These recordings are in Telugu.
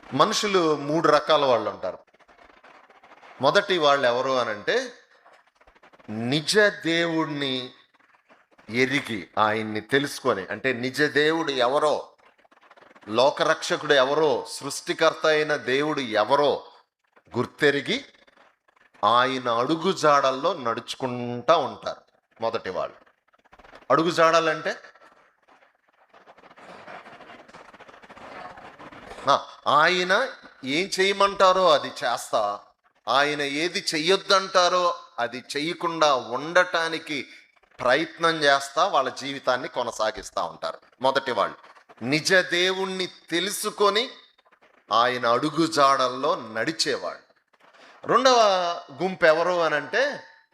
మనుషులు మూడు రకాల వాళ్ళు ఉంటారు. మొదటి వాళ్ళు ఎవరు అనంటే నిజ దేవుణ్ణి ఎరిగి ఆయన్ని తెలుసుకొని, అంటే నిజ దేవుడు ఎవరో, లోకరక్షకుడు ఎవరో, సృష్టికర్త అయిన దేవుడు ఎవరో గుర్తెరిగి ఆయన అడుగు జాడల్లో నడుచుకుంటా ఉంటారు. మొదటి వాళ్ళు. అడుగు జాడలంటే ఆయన ఏం చేయమంటారో అది చేస్తా, ఆయన ఏది చెయ్యొద్దంటారో అది చెయ్యకుండా ఉండటానికి ప్రయత్నం చేస్తా వాళ్ళ జీవితాన్ని కొనసాగిస్తూ ఉంటారు. మొదటి వాళ్ళు నిజ దేవుణ్ణి తెలుసుకొని ఆయన అడుగు జాడల్లో నడిచేవాళ్ళు. రెండవ గుంపు ఎవరు అనంటే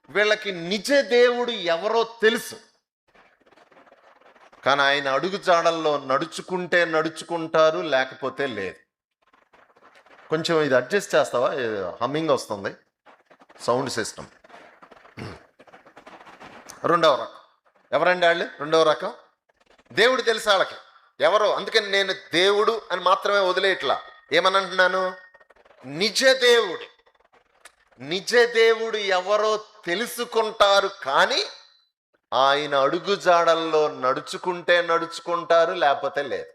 వీళ్ళకి నిజ దేవుడు ఎవరో తెలుసు, కానీ ఆయన అడుగు జాడల్లో నడుచుకుంటే నడుచుకుంటారు, లేకపోతే లేదు. కొంచెం ఇది అడ్జస్ట్ చేస్తావా? హమ్మింగ్ వస్తుంది సౌండ్ సిస్టమ్. రెండవ రకం ఎవరండి వాళ్ళు? రెండవ రకం దేవుడు తెలుసు వాళ్ళకి ఎవరో, అందుకని నేను దేవుడు అని మాత్రమే వదిలేయట్లా. ఏమనంటున్నాను? నిజ దేవుడు ఎవరో తెలుసుకుంటారు, కానీ ఆయన అడుగు జాడల్లో నడుచుకుంటే నడుచుకుంటారు, లేకపోతే లేదు.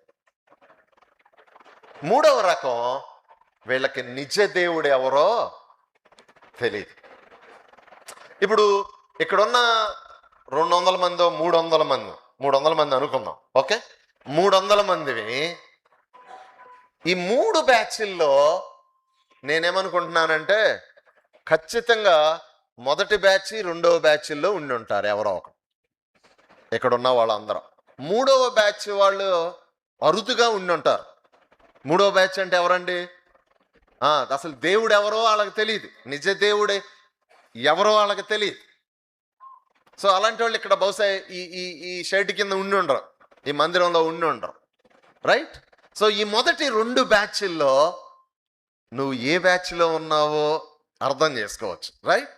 మూడవ రకం వీళ్ళకి నిజ దేవుడు ఎవరో తెలియదు. ఇప్పుడు ఇక్కడున్న 200 మందో 300 మంది అనుకుందాం. ఓకే, 300 మందివి ఈ 3 బ్యాచ్ల్లో నేనేమనుకుంటున్నానంటే ఖచ్చితంగా మొదటి బ్యాచ్ రెండవ బ్యాచ్ల్లో ఉండి ఉంటారు ఎవరో ఒకరు. ఇక్కడున్న వాళ్ళందరూ మూడవ బ్యాచ్ వాళ్ళు అరుదుగా ఉండి ఉంటారు. మూడవ బ్యాచ్ అంటే ఎవరండి? అసలు దేవుడు ఎవరో వాళ్ళకి తెలియదు, నిజ దేవుడే ఎవరో వాళ్ళకి తెలియదు. సో అలాంటి వాళ్ళు ఇక్కడ బహుశా ఈ షర్ట్ కింద ఉండి ఉండరు, ఈ మందిరంలో ఉండి ఉండరు. రైట్? సో ఈ మొదటి 2 బ్యాచ్ల్లో నువ్వు ఏ బ్యాచ్లో ఉన్నావో అర్థం చేసుకోవచ్చు. రైట్?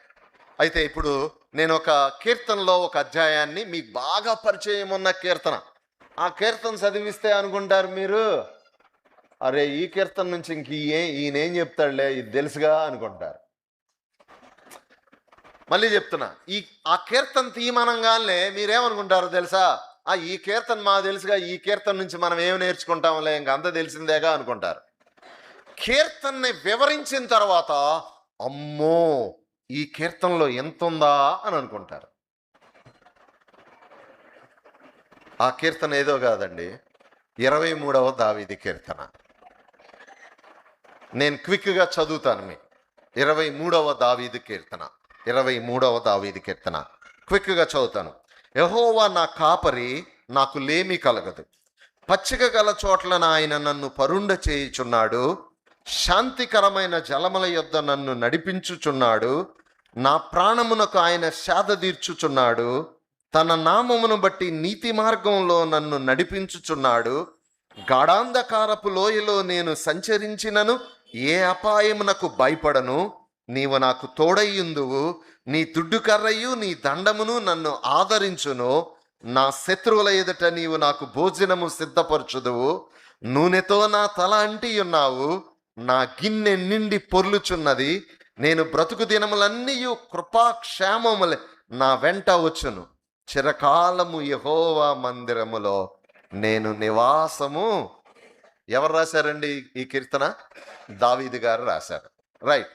అయితే ఇప్పుడు నేను ఒక కీర్తనలో ఒక అధ్యాయాన్ని, మీకు బాగా పరిచయం ఉన్న కీర్తన, ఆ కీర్తన చదివిస్తే అనుకుంటారు మీరు, అరే ఈ కీర్తన నుంచి ఇంక ఈయనేం చెప్తాడులే, ఇది తెలుసుగా అనుకుంటారు. మళ్ళీ చెప్తున్నా, ఆ కీర్తన తీయమనంగానే మీరేమనుకుంటారో తెలుసా? ఈ కీర్తన మాకు తెలుసుగా, ఈ కీర్తన నుంచి మనం ఏం నేర్చుకుంటాంలే, ఇంక అంత తెలిసిందేగా అనుకుంటారు. కీర్తనని వివరించిన తర్వాత అమ్మో ఈ కీర్తనలో ఎంత ఉందా అని అనుకుంటారు. ఆ కీర్తన ఏదో కాదండి, 23వ దావీదు కీర్తన. నేను క్విక్గా చదువుతాను మీకు. 23వ దావీదు కీర్తన క్విక్గా చదువుతాను. యెహోవా నా కాపరి, నాకు లేమి కలగదు. పచ్చిక గల చోట్ల ఆయన నన్ను పరుండ చేయుచున్నాడు. శాంతికరమైన జలముల యొద్ద నన్ను నడిపించుచున్నాడు. నా ప్రాణమునకు ఆయన సేద తీర్చుచున్నాడు. తన నామమును బట్టి నీతి మార్గంలో నన్ను నడిపించుచున్నాడు. గాఢాంధకారపు లోయలో నేను సంచరించినను ఏ అపాయమునకు భయపడను. నీవు నాకు తోడయ్యుందువు. నీ దుడ్డు కర్రయు నీ దండమును నన్ను ఆదరించును. నా శత్రువుల ఎదుట నీవు నాకు భోజనము సిద్ధపరచుదువు. నూనెతో నా తల అంటి ఉన్నావు. నా గిన్నె నిండి పొర్లుచున్నది. నేను బ్రతుకు దినములన్నీ కృపాక్షేమములే నా వెంట వచ్చును. చిరకాలము యెహోవా మందిరములో నేను నివాసము. ఎవరు రాశారండి ఈ కీర్తన? దావీదు గారు రాశారు. రైట్?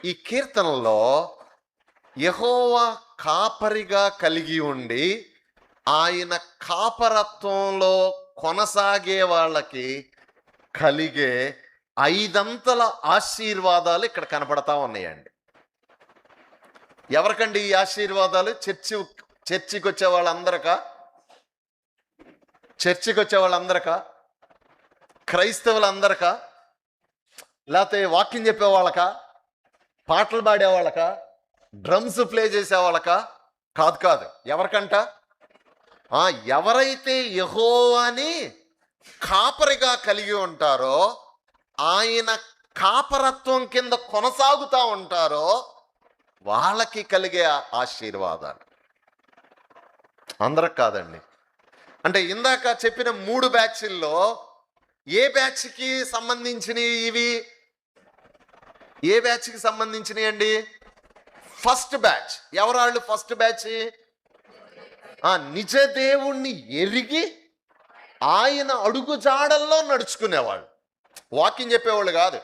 ఈ కీర్తనలో యెహోవా కాపరిగా కలిగి ఉండి ఆయన కాపరత్వంలో కొనసాగే వాళ్ళకి కలిగే 5 అంతల ఆశీర్వాదాలు ఇక్కడ కనపడతా ఉన్నాయండి. ఎవరికండి ఈ ఆశీర్వాదాలు? చర్చికి వచ్చే వాళ్ళందరికా? క్రైస్తవులందరికా? లేకపోతే వాక్యం చెప్పేవాళ్ళకా? పాటలు పాడేవాళ్ళకా? Drums play చేసేవాళ్ళకా? కాదు. ఎవరికంట? ఎవరైతే యెహోవాని కాపరిగా కలిగి ఉంటారో, ఆయన కాపరత్వం కింద కొనసాగుతూ ఉంటారో వాళ్ళకి కలిగే ఆశీర్వాదాలు. అందరికి కాదండి. అంటే ఇందాక చెప్పిన 3 బ్యాచ్ల్లో ఏ బ్యాచ్కి సంబంధించినవి ఇవి? ఏ బ్యాచ్కి సంబంధించినవి అండి? First batch. ఎవరాళ్ళు ఫస్ట్ బ్యాచ్? నిజ దేవుణ్ణి ఎరిగి ఆయన అడుగు జాడల్లో నడుచుకునేవాళ్ళు. వాక్యం చెప్పేవాళ్ళు కాదు.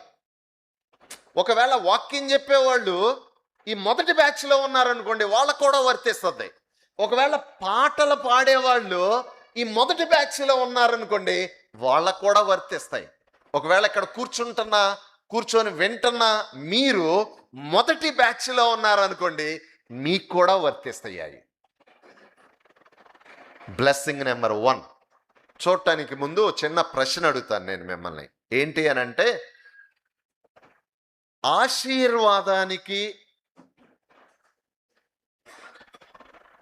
ఒకవేళ వాక్యం చెప్పేవాళ్ళు ఈ మొదటి బ్యాచ్లో ఉన్నారనుకోండి, వాళ్ళకు కూడా వర్తిస్తుంది. ఒకవేళ పాటలు పాడేవాళ్ళు ఈ మొదటి బ్యాచ్లో ఉన్నారనుకోండి, వాళ్ళకు కూడా వర్తిస్తాయి. ఒకవేళ ఇక్కడ కూర్చొని వింటున్న మీరు మొదటి బ్యాచ్లో ఉన్నారనుకోండి, మీకు కూడా వర్తిస్తాయి. బ్లెస్సింగ్ నెంబర్ 1 చూడటానికి ముందు చిన్న ప్రశ్న అడుగుతాను నేను మిమ్మల్ని. ఏంటి అని అంటే, ఆశీర్వాదానికి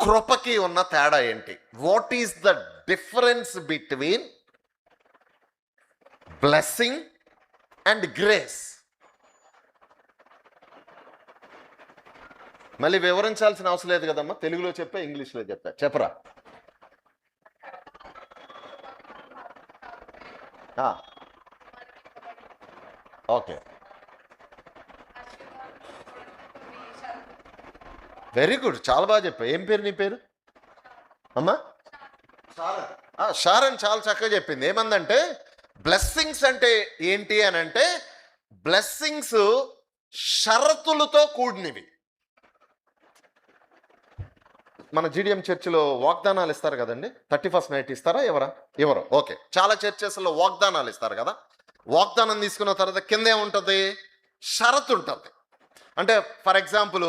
కృపకి ఉన్న తేడా ఏంటి? What is the difference between blessing and grace? మళ్ళీ వివరించాల్సిన అవసరం లేదు కదమ్మా, తెలుగులో చెప్పా ఇంగ్లీష్లో చెప్పరా? ఓకే, వెరీ గుడ్, చాలా బాగా చెప్పా. ఏం పేరు నీ పేరు అమ్మా? షారన్ చాలా చక్కగా చెప్పింది. ఏమందంటే బ్లెస్సింగ్స్ అంటే ఏంటి అని అంటే, బ్లెస్సింగ్స్ షరతులతో కూడినవి. మన జీడిఎం చర్చిలో వాగ్దానాలు ఇస్తారు కదండి, 31st నైట్ ఇస్తారా? ఎవరు? ఓకే, చాలా చర్చెస్లో వాగ్దానాలు ఇస్తారు కదా. వాగ్దానం తీసుకున్న తర్వాత కింద ఏముంటుంది? షరతు ఉంటుంది. అంటే ఫర్ ఎగ్జాంపుల్,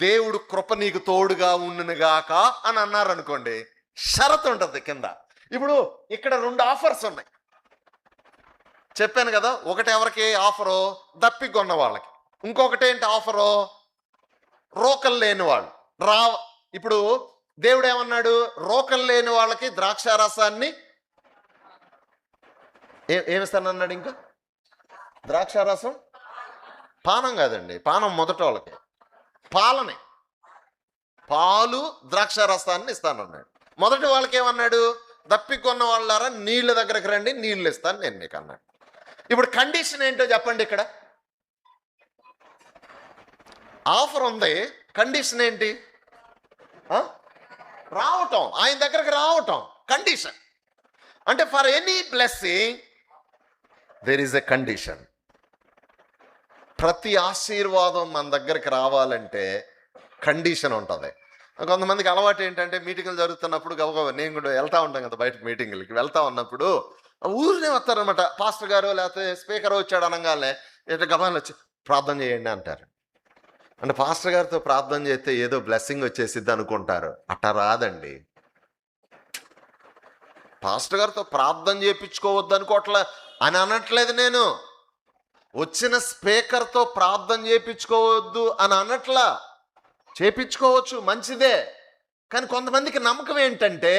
దేవుడు కృప నీకు తోడుగా ఉండునుగాక అని అన్నారు అనుకోండి, షరతు ఉంటుంది కింద. ఇప్పుడు ఇక్కడ 2 ఆఫర్స్ ఉన్నాయి, చెప్పాను కదా. ఒకటి ఎవరికి ఆఫరు? దప్పికొన్న వాళ్ళకి. ఇంకొకటి ఏంటి ఆఫరు? రోకలు లేని వాళ్ళు. ఇప్పుడు దేవుడు ఏమన్నాడు? రోకలు లేని వాళ్ళకి ద్రాక్షారసాన్ని ఏమిస్తానన్నాడు? ఇంకా ద్రాక్షారసం పానం కాదండి, పానం మొదట వాళ్ళకి పాలనే, పాలు ద్రాక్షారసాన్ని ఇస్తానన్నాడు. మొదటి వాళ్ళకి ఏమన్నాడు? దప్పికొన్న వాళ్ళారా నీళ్ళ దగ్గరకు రండి, నీళ్ళు ఇస్తాను నేను మీకు అన్నాడు. ఇప్పుడు కండిషన్ ఏంటో చెప్పండి. ఇక్కడ ఆఫర్ ఉంది, కండిషన్ ఏంటి? రావటం, ఆయన దగ్గరకు రావటం కండిషన్. అంటే for any blessing there is a condition. ప్రతి ఆశీర్వాదం మన దగ్గరికి రావాలంటే కండిషన్ ఉంటుంది. కొంతమందికి అలవాటు ఏంటంటే, మీటింగులు జరుగుతున్నప్పుడు నేను కూడా వెళ్తా ఉంటాను కదా, బయట మీటింగులకి వెళ్తా ఉన్నప్పుడు ఊరినే వస్తారనమాట. పాస్టర్ గారు లేకపోతే స్పీకర్ వచ్చాడు అనగానే ఇట్లా గబాలు వచ్చి ప్రార్థన చేయండి అంటారు. అంటే పాస్టర్ గారితో ప్రార్థన చేస్తే ఏదో బ్లెస్సింగ్ వచ్చేసిద్ది అనుకుంటారు. అట్ట రాదండి. పాస్టర్ గారితో ప్రార్థన చేయించుకోవద్దు అనుకోవట్లే అని అనట్లేదు నేను. వచ్చిన స్పీకర్తో ప్రార్థన చేయించుకోవద్దు అని అనట్లా. చేయించుకోవచ్చు, మంచిదే. కానీ కొంతమందికి నమ్మకం ఏంటంటే,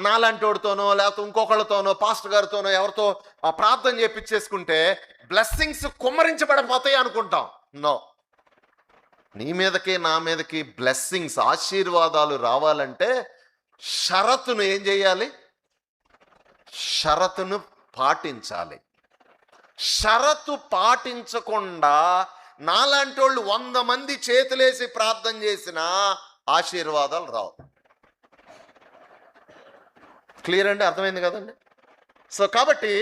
నాలాంటి వాడితోనో లేకపోతే ఇంకొకళ్ళతోనో పాస్టర్ గారితోనో ఎవరితో ప్రార్థన చేయించేసుకుంటే బ్లెస్సింగ్స్ కుమ్మరించబడిపోతాయి అనుకుంటాం. నో, నీ మీదకి నా మీదకి బ్లెస్సింగ్స్ ఆశీర్వాదాలు రావాలంటే షరతును ఏం చేయాలి? షరతును పాటించాలి. షరతు పాటించకుండా నాలాంటి వాళ్ళు 100 మంది చేతులేసి ప్రార్థన చేసినా ఆశీర్వాదాలు రావు. క్లియర్ అండి? అర్థమైంది కదండి? సో కాబట్టి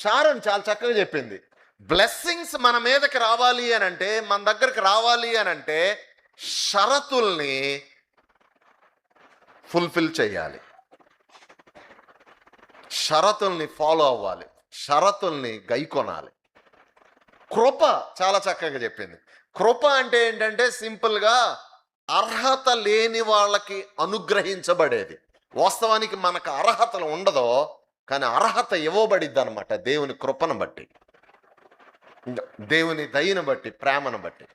షారోన్ చాలా చక్కగా చెప్పింది. బ్లెస్సింగ్స్ మన మీదకి రావాలి అని అంటే, మన దగ్గరకు రావాలి అని అంటే షరతుల్ని ఫుల్ఫిల్ చేయాలి, షరతుల్ని ఫాలో అవ్వాలి, షరతుల్ని గైకొనాలి. కృప చాలా చక్కగా చెప్పింది. కృప అంటే ఏంటంటే సింపుల్గా అర్హత లేని వాళ్ళకి అనుగ్రహించబడేది. వాస్తవానికి మనకు అర్హతలు ఉండదో, కానీ అర్హత ఇవ్వబడిద్ది అనమాట దేవుని కృపను బట్టి, దేవుని దయను బట్టి, ప్రేమను బట్టి.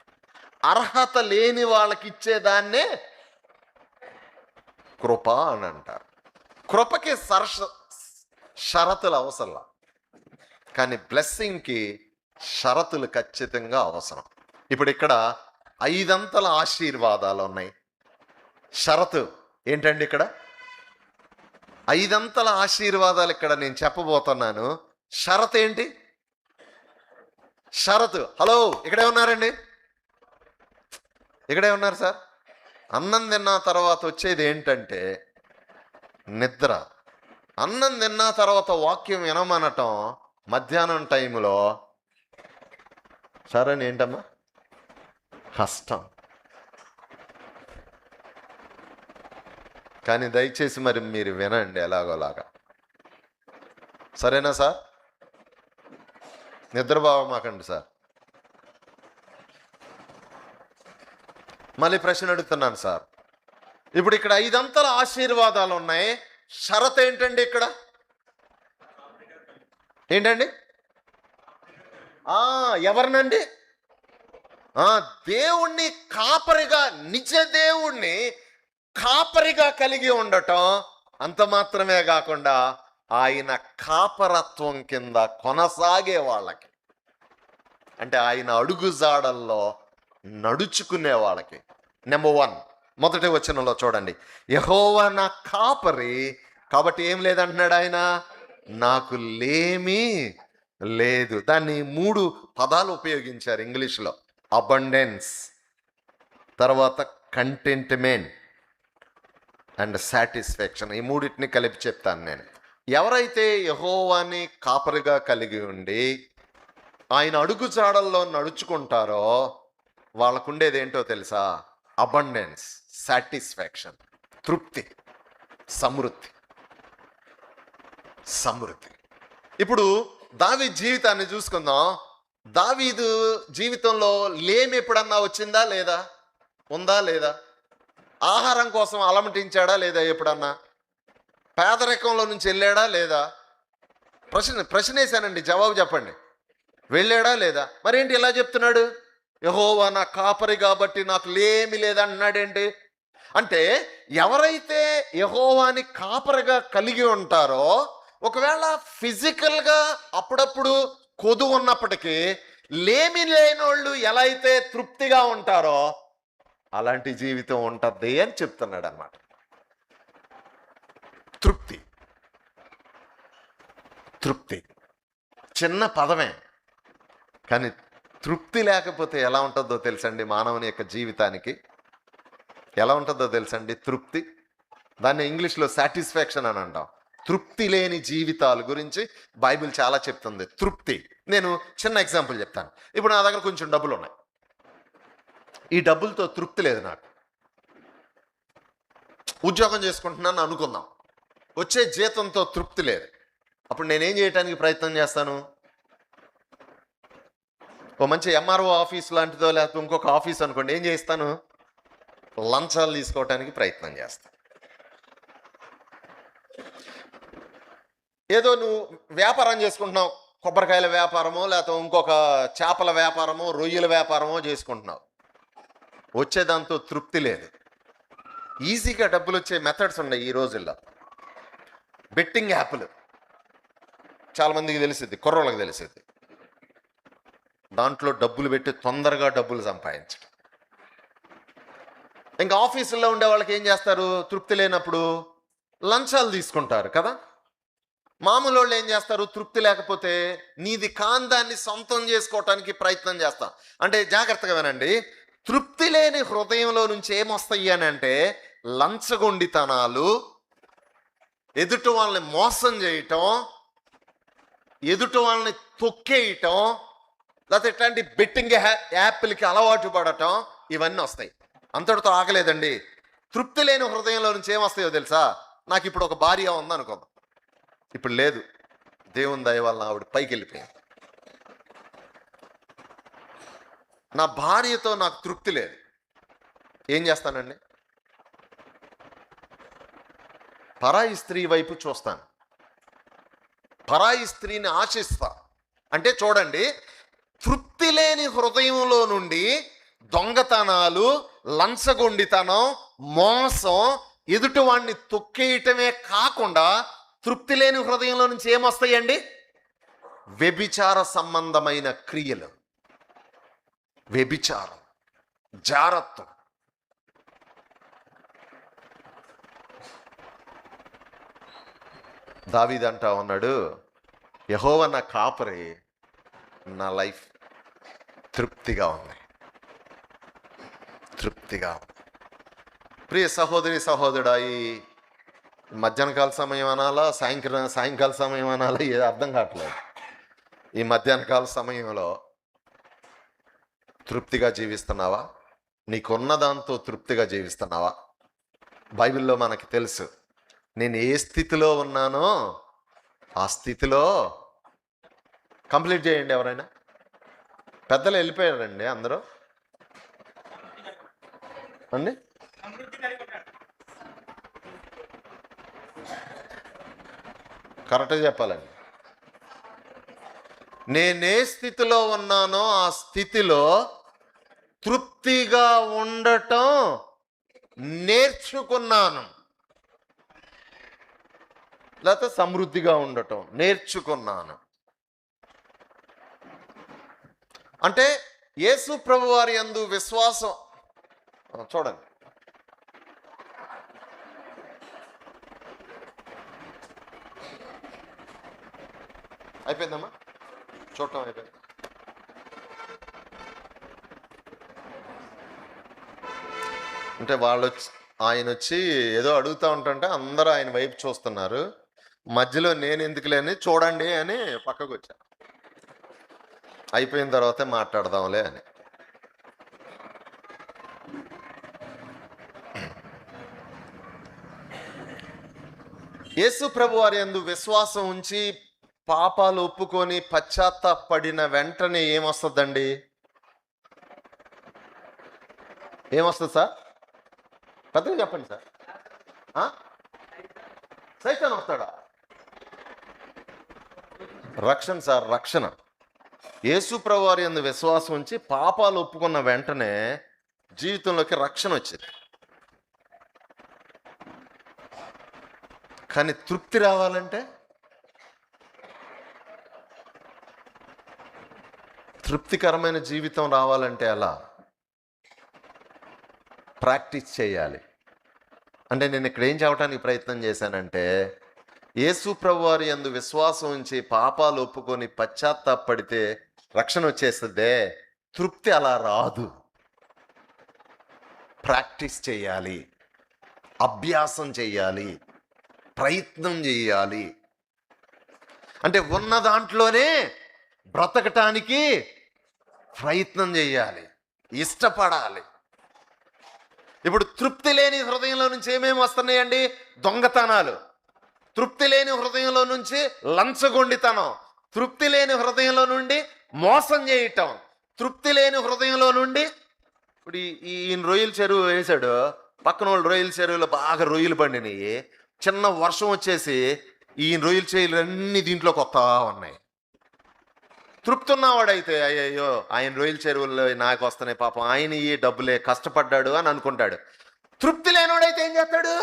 అర్హత లేని వాళ్ళకి ఇచ్చేదాన్నే కృప అని అంటారు. కృపకి షరతులు అవసరం, కానీ బ్లెస్సింగ్కి షరతులు ఖచ్చితంగా అవసరం. ఇప్పుడు ఇక్కడ 5 అంతల ఆశీర్వాదాలు ఉన్నాయి. షరతు ఏంటండి? ఇక్కడ 5 అంతల ఆశీర్వాదాలు ఇక్కడ నేను చెప్పబోతున్నాను. షరత్ ఏంటి? షరతు. హలో, ఇక్కడే ఉన్నారండి? ఇక్కడే ఉన్నారు సార్. అన్నం తిన్న తర్వాత వచ్చేది ఏంటంటే నిద్ర. అన్నం తిన్న తర్వాత వాక్యం వినమనటం మధ్యాహ్నం టైంలో సరే ఏంటమ్మా కష్టం. కానీ దయచేసి మరి మీరు వినండి ఎలాగోలాగా. సరేనా సార్? నిద్రపోమాకండి సార్. మళ్ళీ ప్రశ్న అడుగుతున్నాను సార్. ఇప్పుడు ఇక్కడ 5 అంతల ఆశీర్వాదాలు ఉన్నాయి. షరత్ ఏంటండి ఇక్కడ? ఏంటండి? ఎవరినండి? దేవుణ్ణి కాపరిగా, నిజ దేవుణ్ణి కాపరిగా కలిగి ఉండటం. అంత మాత్రమే కాకుండా ఆయన కాపరత్వం కింద కొనసాగే వాళ్ళకి, అంటే ఆయన అడుగుజాడల్లో నడుచుకునే వాళ్ళకి. నెంబర్ 1 మొదటి వచనంలో చూడండి, యెహోవా నా కాపరి కాబట్టి ఏం లేదంటున్నాడు ఆయన, నాకు లేమి లేదు. దాన్ని 3 పదాలు ఉపయోగించారు ఇంగ్లీష్లో. అబండెన్స్, తర్వాత కంటెంట్మెంట్ అండ్ సాటిస్ఫాక్షన్. ఈ మూడింటిని కలిపి చెప్తాను నేను. ఎవరైతే యెహోవాని కాపరిగా కలిగి ఉండి ఆయన అడుగుజాడల్లో నడుచుకుంటారో వాళ్ళకుండేది ఏంటో తెలుసా? అబండెన్స్, సాటిస్ఫాక్షన్, తృప్తి, సమృద్ధి. సమృద్ధి. ఇప్పుడు దావీదు జీవితాన్ని చూసుకుందాం. దావీదు జీవితంలో లేమి ఎప్పుడన్నా వచ్చిందా లేదా? ఉందా లేదా? ఆహారం కోసం అలమటించాడా లేదా? ఎప్పుడన్నా పేదరికంలో నుంచి వెళ్ళాడా లేదా? ప్రశ్న వేశానండి, జవాబు చెప్పండి. వెళ్ళాడా లేదా? మరేంటి ఇలా చెప్తున్నాడు? యెహోవా నా కాపరి కాబట్టి నాకు లేమి లేదంటున్నాడేంటి? అంటే ఎవరైతే యెహోవాని కాపరిగా కలిగి ఉంటారో, ఒకవేళ ఫిజికల్గా అప్పుడప్పుడు కొదువు ఉన్నప్పటికీ లేమి లేనోళ్ళు ఎలా అయితే తృప్తిగా ఉంటారో అలాంటి జీవితం ఉంటుంది అని చెప్తున్నాడు అన్నమాట. తృప్తి. తృప్తి చిన్న పదమే, కానీ తృప్తి లేకపోతే ఎలా ఉంటుందో తెలుసండి? మానవుని యొక్క జీవితానికి ఎలా ఉంటుందో తెలుసండి తృప్తి? దాన్ని ఇంగ్లీష్లో సాటిస్ఫాక్షన్ అని అంటాం. తృప్తి లేని జీవితాల గురించి బైబిల్ చాలా చెప్తుంది. తృప్తి. నేను చిన్న ఎగ్జాంపుల్ చెప్తాను. ఇప్పుడు నా దగ్గర కొంచెం డబ్బులు ఉన్నాయి. ఈ డబ్బులతో తృప్తి లేదు నాకు. ఉద్యోగం చేసుకుంటున్నాను అనుకుందాం, వచ్చే జీతంతో తృప్తి లేదు. అప్పుడు నేనేం చేయడానికి ప్రయత్నం చేస్తాను? ఓ మంచి ఎంఆర్ఓ ఆఫీస్ లాంటిదో లేకపోతే ఇంకొక ఆఫీస్ అనుకోండి, ఏం చేస్తాను? లంచాలు తీసుకోవడానికి ప్రయత్నం చేస్తాను. ఏదో నువ్వు వ్యాపారం చేసుకుంటున్నావు, కొబ్బరికాయల వ్యాపారమో లేకపోతే ఇంకొక చేపల వ్యాపారమో రొయ్యల వ్యాపారమో చేసుకుంటున్నావు, వచ్చేదాంతో తృప్తి లేదు. ఈజీగా డబ్బులు వచ్చే మెథడ్స్ ఉన్నాయి ఈ రోజుల్లో. బెట్టింగ్ యాప్లు చాలామందికి తెలిసింది, కుర్రోళ్ళకి తెలిసింది. దాంట్లో డబ్బులు పెట్టి తొందరగా డబ్బులు సంపాదించడం. ఇంకా ఆఫీసుల్లో ఉండే వాళ్ళకి ఏం చేస్తారు? తృప్తి లేనప్పుడు లంచాలు తీసుకుంటారు కదా. మామూలు వాళ్ళు ఏం చేస్తారు? తృప్తి లేకపోతే నీది కాందాన్ని సొంతం చేసుకోవటానికి ప్రయత్నం చేస్తాం. అంటే జాగ్రత్తగా వినండి, తృప్తి లేని హృదయంలో నుంచి ఏమొస్తాయి అని అంటే లంచగొండితనాలు, ఎదుటి వాళ్ళని మోసం చేయటం, ఎదుటి వాళ్ళని తొక్కేయటం, లేకపోతే ఇట్లాంటి బెట్టింగ్ యాప్లకి అలవాటు పడటం, ఇవన్నీ వస్తాయి. అంతటితో ఆగలేదండి. తృప్తి లేని హృదయంలో నుంచి ఏమొస్తాయో తెలుసా? నాకు ఇప్పుడు ఒక భార్య ఉందనుకుందాం, ఇప్పుడు లేదు, దేవుని దయ వల్ల ఆవిడ పైకి వెళ్ళిపోయింది. నా భార్యతో నాకు తృప్తి లేదు, ఏం చేస్తానండి? పరాయి స్త్రీ వైపు చూస్తాను, పరాయి స్త్రీని ఆశిస్తా. అంటే చూడండి, తృప్తి లేని హృదయంలో నుండి దొంగతనాలు, లంచగొండితనం, మోసం, ఎదుటివాడిని తొక్కేయటమే కాకుండా తృప్తి లేని హృదయంలో నుంచి ఏమొస్తాయండి? వ్యభిచార సంబంధమైన క్రియలు, వ్యభిచారం, జారత్వం. దావీదు అంటా ఉన్నాడు, యెహోవా నా కాపరి, నా లైఫ్ తృప్తిగా ఉంది, తృప్తిగా ఉంది. ప్రియ సహోదరి సహోదరుడా, ఈ మధ్యాహ్నకాల సమయం అనాలా, సాయంకాల సమయం అనాలా, ఏది అర్థం కావట్లేదు. ఈ మధ్యాహ్నకాల సమయంలో తృప్తిగా జీవిస్తున్నావా? నీకున్న దాంతో తృప్తిగా జీవిస్తున్నావా? బైబిల్లో మనకి తెలుసు, నేను ఏ స్థితిలో ఉన్నానో ఆ స్థితిలో కంప్లీట్ చేయండి. ఎవరైనా పెద్దలు వెళ్ళిపోయారండి అందరూ అండి. కరెక్ట్గా చెప్పాలండి. నేనే స్థితిలో ఉన్నానో ఆ స్థితిలో తృప్తిగా ఉండటం నేర్చుకున్నాను. లేకపోతే సమృద్ధిగా ఉండటం నేర్చుకున్నాను. అంటే యేసు ప్రభు వారి యందు విశ్వాసం. చూడండి, అయిపోయిందమ్మా, చూడటం అయిపోయింది. అంటే ఆయన వచ్చి ఏదో అడుగుతూ ఉంటుంటే అందరూ ఆయన వైపు చూస్తున్నారు. మధ్యలో నేను ఎందుకు లేని చూడండి అని పక్కకు వచ్చా. అయిపోయిన తర్వాతే మాట్లాడదాంలే అని. యేసు ప్రభు వారి యందు విశ్వాసం ఉంచి పాపాలు ఒప్పుకొని పశ్చాత్తాపడిన వెంటనే ఏమొస్తుందండి? ఏమొస్తుంది సార్? పెద్దగా చెప్పండి సార్. సైతాన్ వస్తాడా? రక్షణ సార్, రక్షణ. యేసు ప్రభు వారి యందు విశ్వాసం ఉంచి పాపాలు ఒప్పుకున్న వెంటనే జీవితంలోకి రక్షణ వచ్చింది. కానీ తృప్తి రావాలంటే, తృప్తికరమైన జీవితం రావాలంటే అలా ప్రాక్టీస్ చేయాలి. అంటే నేను ఇక్కడ ఏం చెప్పడానికి ప్రయత్నం చేశానంటే, యేసు ప్రభు వారి యందు విశ్వాసం ఉంచి పాపాలు ఒప్పుకొని పశ్చాత్తాపడితే రక్షణ వచ్చేస్తుందే, తృప్తి అలా రాదు. ప్రాక్టీస్ చేయాలి, అభ్యాసం చేయాలి, ప్రయత్నం చేయాలి. అంటే ఉన్న దాంట్లోనే బ్రతకటానికి ప్రయత్నం చేయాలి, ఇష్టపడాలి. ఇప్పుడు తృప్తి లేని హృదయంలో నుంచి ఏమేమి వస్తున్నాయండి? దొంగతనాలు. తృప్తి లేని హృదయంలో నుంచి లంచగొండితనం. తృప్తి లేని హృదయంలో నుండి మోసం చేయటం. తృప్తి లేని హృదయంలో నుండి ఇప్పుడు ఈయన రొయ్యల చెరువు వేశాడు, పక్కన వాళ్ళు రొయ్యల చెరువులో బాగా రొయ్యలు పండినాయి. చిన్న వర్షం వచ్చేసి ఈయన రొయ్యల చెరువులు అన్నీ దీంట్లోకి వస్తా ఉన్నాయి. తృప్తి ఉన్నవాడైతే అయ్యయ్యో ఆయన రొయ్యల చెరువుల్లో నాకు వస్తున్నాయి, పాపం ఆయన ఈ డబ్బులే కష్టపడ్డాడు అని అనుకుంటాడు. తృప్తి లేనివాడైతే ఏం చేస్తాడు?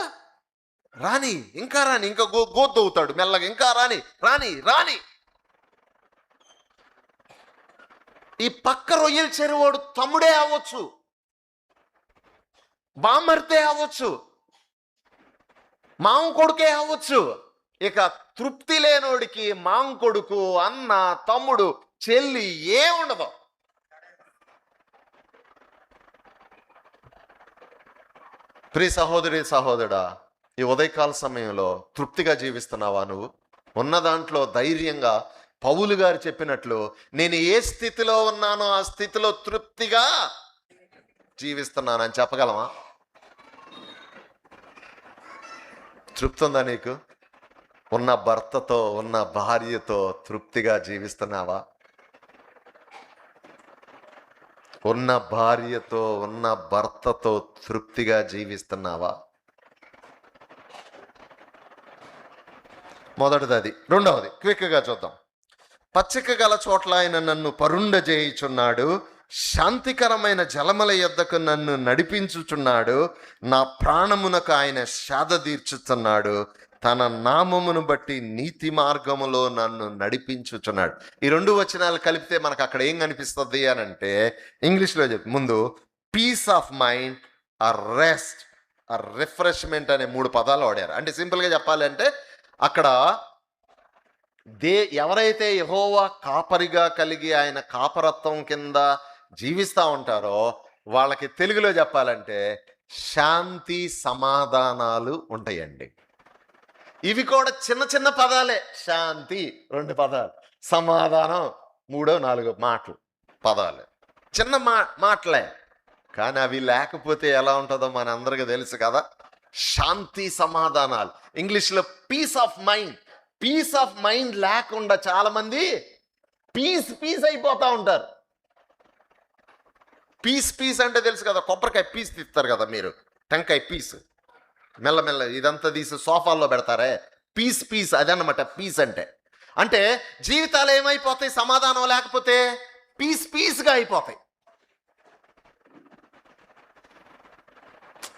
రాని, ఇంకా రాని, ఇంకా గోద్దవుతాడు మెల్లగా, ఇంకా రాని రాని రాని. ఈ పక్క రొయ్యల చెరువుడు తమ్ముడే అవ్వచ్చు, బామర్తే అవ్వచ్చు, మామ కొడుకే అవ్వచ్చు. ఇక తృప్తి లేనోడికి మామ కొడుకు, అన్న, తమ్ముడు, చెల్లి ఏముండదు. ప్రియ సహోదరి సహోదరుడా, ఈ ఉదయకాల సమయంలో తృప్తిగా జీవిస్తున్నావా? నువ్వు ఉన్న దాంట్లో ధైర్యంగా పౌలు గారు చెప్పినట్లు నేను ఏ స్థితిలో ఉన్నానో ఆ స్థితిలో తృప్తిగా జీవిస్తున్నానని చెప్పగలమా? తృప్తి ఉందా నీకు? ఉన్న భర్తతో, ఉన్న భార్యతో తృప్తిగా జీవిస్తున్నావా? ఉన్న భార్యతో, ఉన్న భర్తతో తృప్తిగా జీవిస్తున్నావా? మొదటిది అది. రెండవది క్విక్గా చూద్దాం. పచ్చిక గల చోట్ల ఆయన నన్ను పరుండజేయుచున్నాడు, శాంతికరమైన జలముల యొద్దకు నన్ను నడిపించుచున్నాడు, నా ప్రాణమునకు ఆయన సేద తీర్చుచున్నాడు, తన నామమును బట్టి నీతి మార్గములో నన్ను నడిపించుచున్నాడు. ఈ రెండు వచనాలు కలిపితే మనకు అక్కడ ఏం కనిపిస్తుంది అని అంటే, ఇంగ్లీష్లో చెప్పి ముందు పీస్ ఆఫ్ మైండ్, ఆ రెస్ట్, ఆ రిఫ్రెష్మెంట్ అనే 3 పదాలు వాడారు. అంటే సింపుల్గా చెప్పాలంటే అక్కడ ఎవరైతే యెహోవా కాపరిగా కలిగి ఆయన కాపరత్వం కింద జీవిస్తూ ఉంటారో వాళ్ళకి తెలుగులో చెప్పాలంటే శాంతి సమాధానాలు ఉంటాయండి. ఇవి కూడా చిన్న చిన్న పదాలే. శాంతి 2 పదాలు, సమాధానం 3-4 మాటలు, పదాలు, చిన్న మాటలే. కానీ అవి లేకపోతే ఎలా ఉంటుందో మన అందరికీ తెలుసు కదా. శాంతి సమాధానాలు, ఇంగ్లీష్లో peace of mind. Peace of mind లేకుండా చాలా మంది పీస్ అయిపోతా ఉంటారు. పీస్ అంటే తెలుసు కదా, కొబ్బరికాయ పీస్ తీస్తారు కదా మీరు, టెంకాయ పీస్ మెల్లమెల్ల ఇదంతా తీసి సోఫాల్లో పెడతారే, పీస్ అదన్నమాట. పీస్ అంటే జీవితాలు ఏమైపోతాయి సమాధానం లేకపోతే? పీస్గా అయిపోతాయి.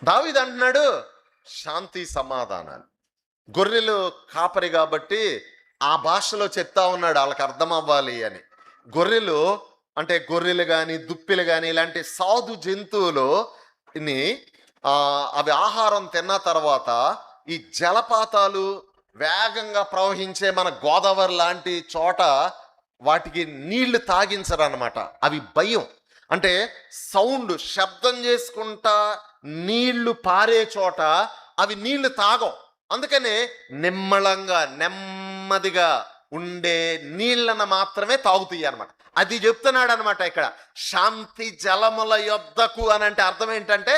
దావీదు అంటున్నాడు శాంతి సమాధానాలు. గొర్రెలు కాపరి కాబట్టి ఆ భాషలో చెప్తా ఉన్నాడు, వాళ్ళకి అర్థం అవ్వాలి అని. గొర్రెలు అంటే గొర్రెలు కానీ దుప్పిలు కానీ ఇలాంటి సాధు జంతువులు అవి ఆహారం తిన్న తర్వాత ఈ జలపాతాలు వేగంగా ప్రవహించే మన గోదావరి లాంటి చోట వాటికి నీళ్లు తాగించరన్నమాట. అవి భయం. అంటే శబ్దం చేసుకుంటా నీళ్లు పారే చోట అవి నీళ్లు తాగం. అందుకనే నిమ్మళంగా నెమ్మదిగా ఉండే నీళ్ళను మాత్రమే తాగుతాయి అనమాట. అది చెప్తున్నాడు అనమాట ఇక్కడ. శాంతి జలముల యొద్దకు అని అంటే అర్థం ఏంటంటే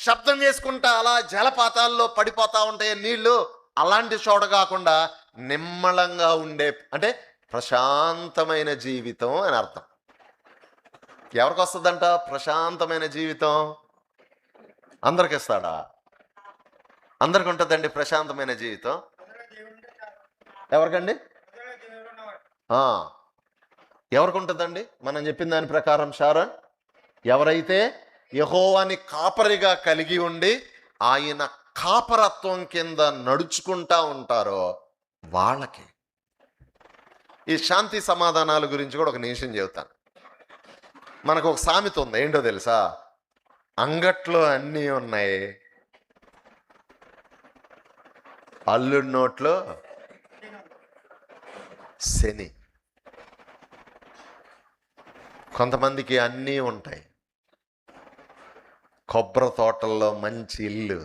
శబ్దం చేసుకుంటా అలా జలపాతాల్లో పడిపోతా ఉంటాయి నీళ్లు, అలాంటి చోట కాకుండా నిమ్మళంగా ఉండే అంటే ప్రశాంతమైన జీవితం అని అర్థం. ఎవరికి వస్తుందంట ప్రశాంతమైన జీవితం? అందరికి ఇస్తాడా? అందరికి ఉంటుందండి ప్రశాంతమైన జీవితం. ఎవరికండి? ఎవరికి ఉంటుందండి? మనం చెప్పిన దాని ప్రకారం షారోన్, ఎవరైతే యెహోవాని కాపరిగా కలిగి ఉండి ఆయన కాపరత్వం కింద నడుచుకుంటా ఉంటారో వాళ్ళకి. ఈ శాంతి సమాధానాల గురించి కూడా ఒక నిమిషం చెబుతాను. మనకు ఒక సామెత ఉంది, ఏంటో తెలుసా? అంగట్లో అన్నీ ఉన్నాయి, అల్లుడి నోట్లో శని. కొంతమందికి అన్నీ ఉంటాయి, కొబ్బరి తోటల్లో మంచి ఇల్లు,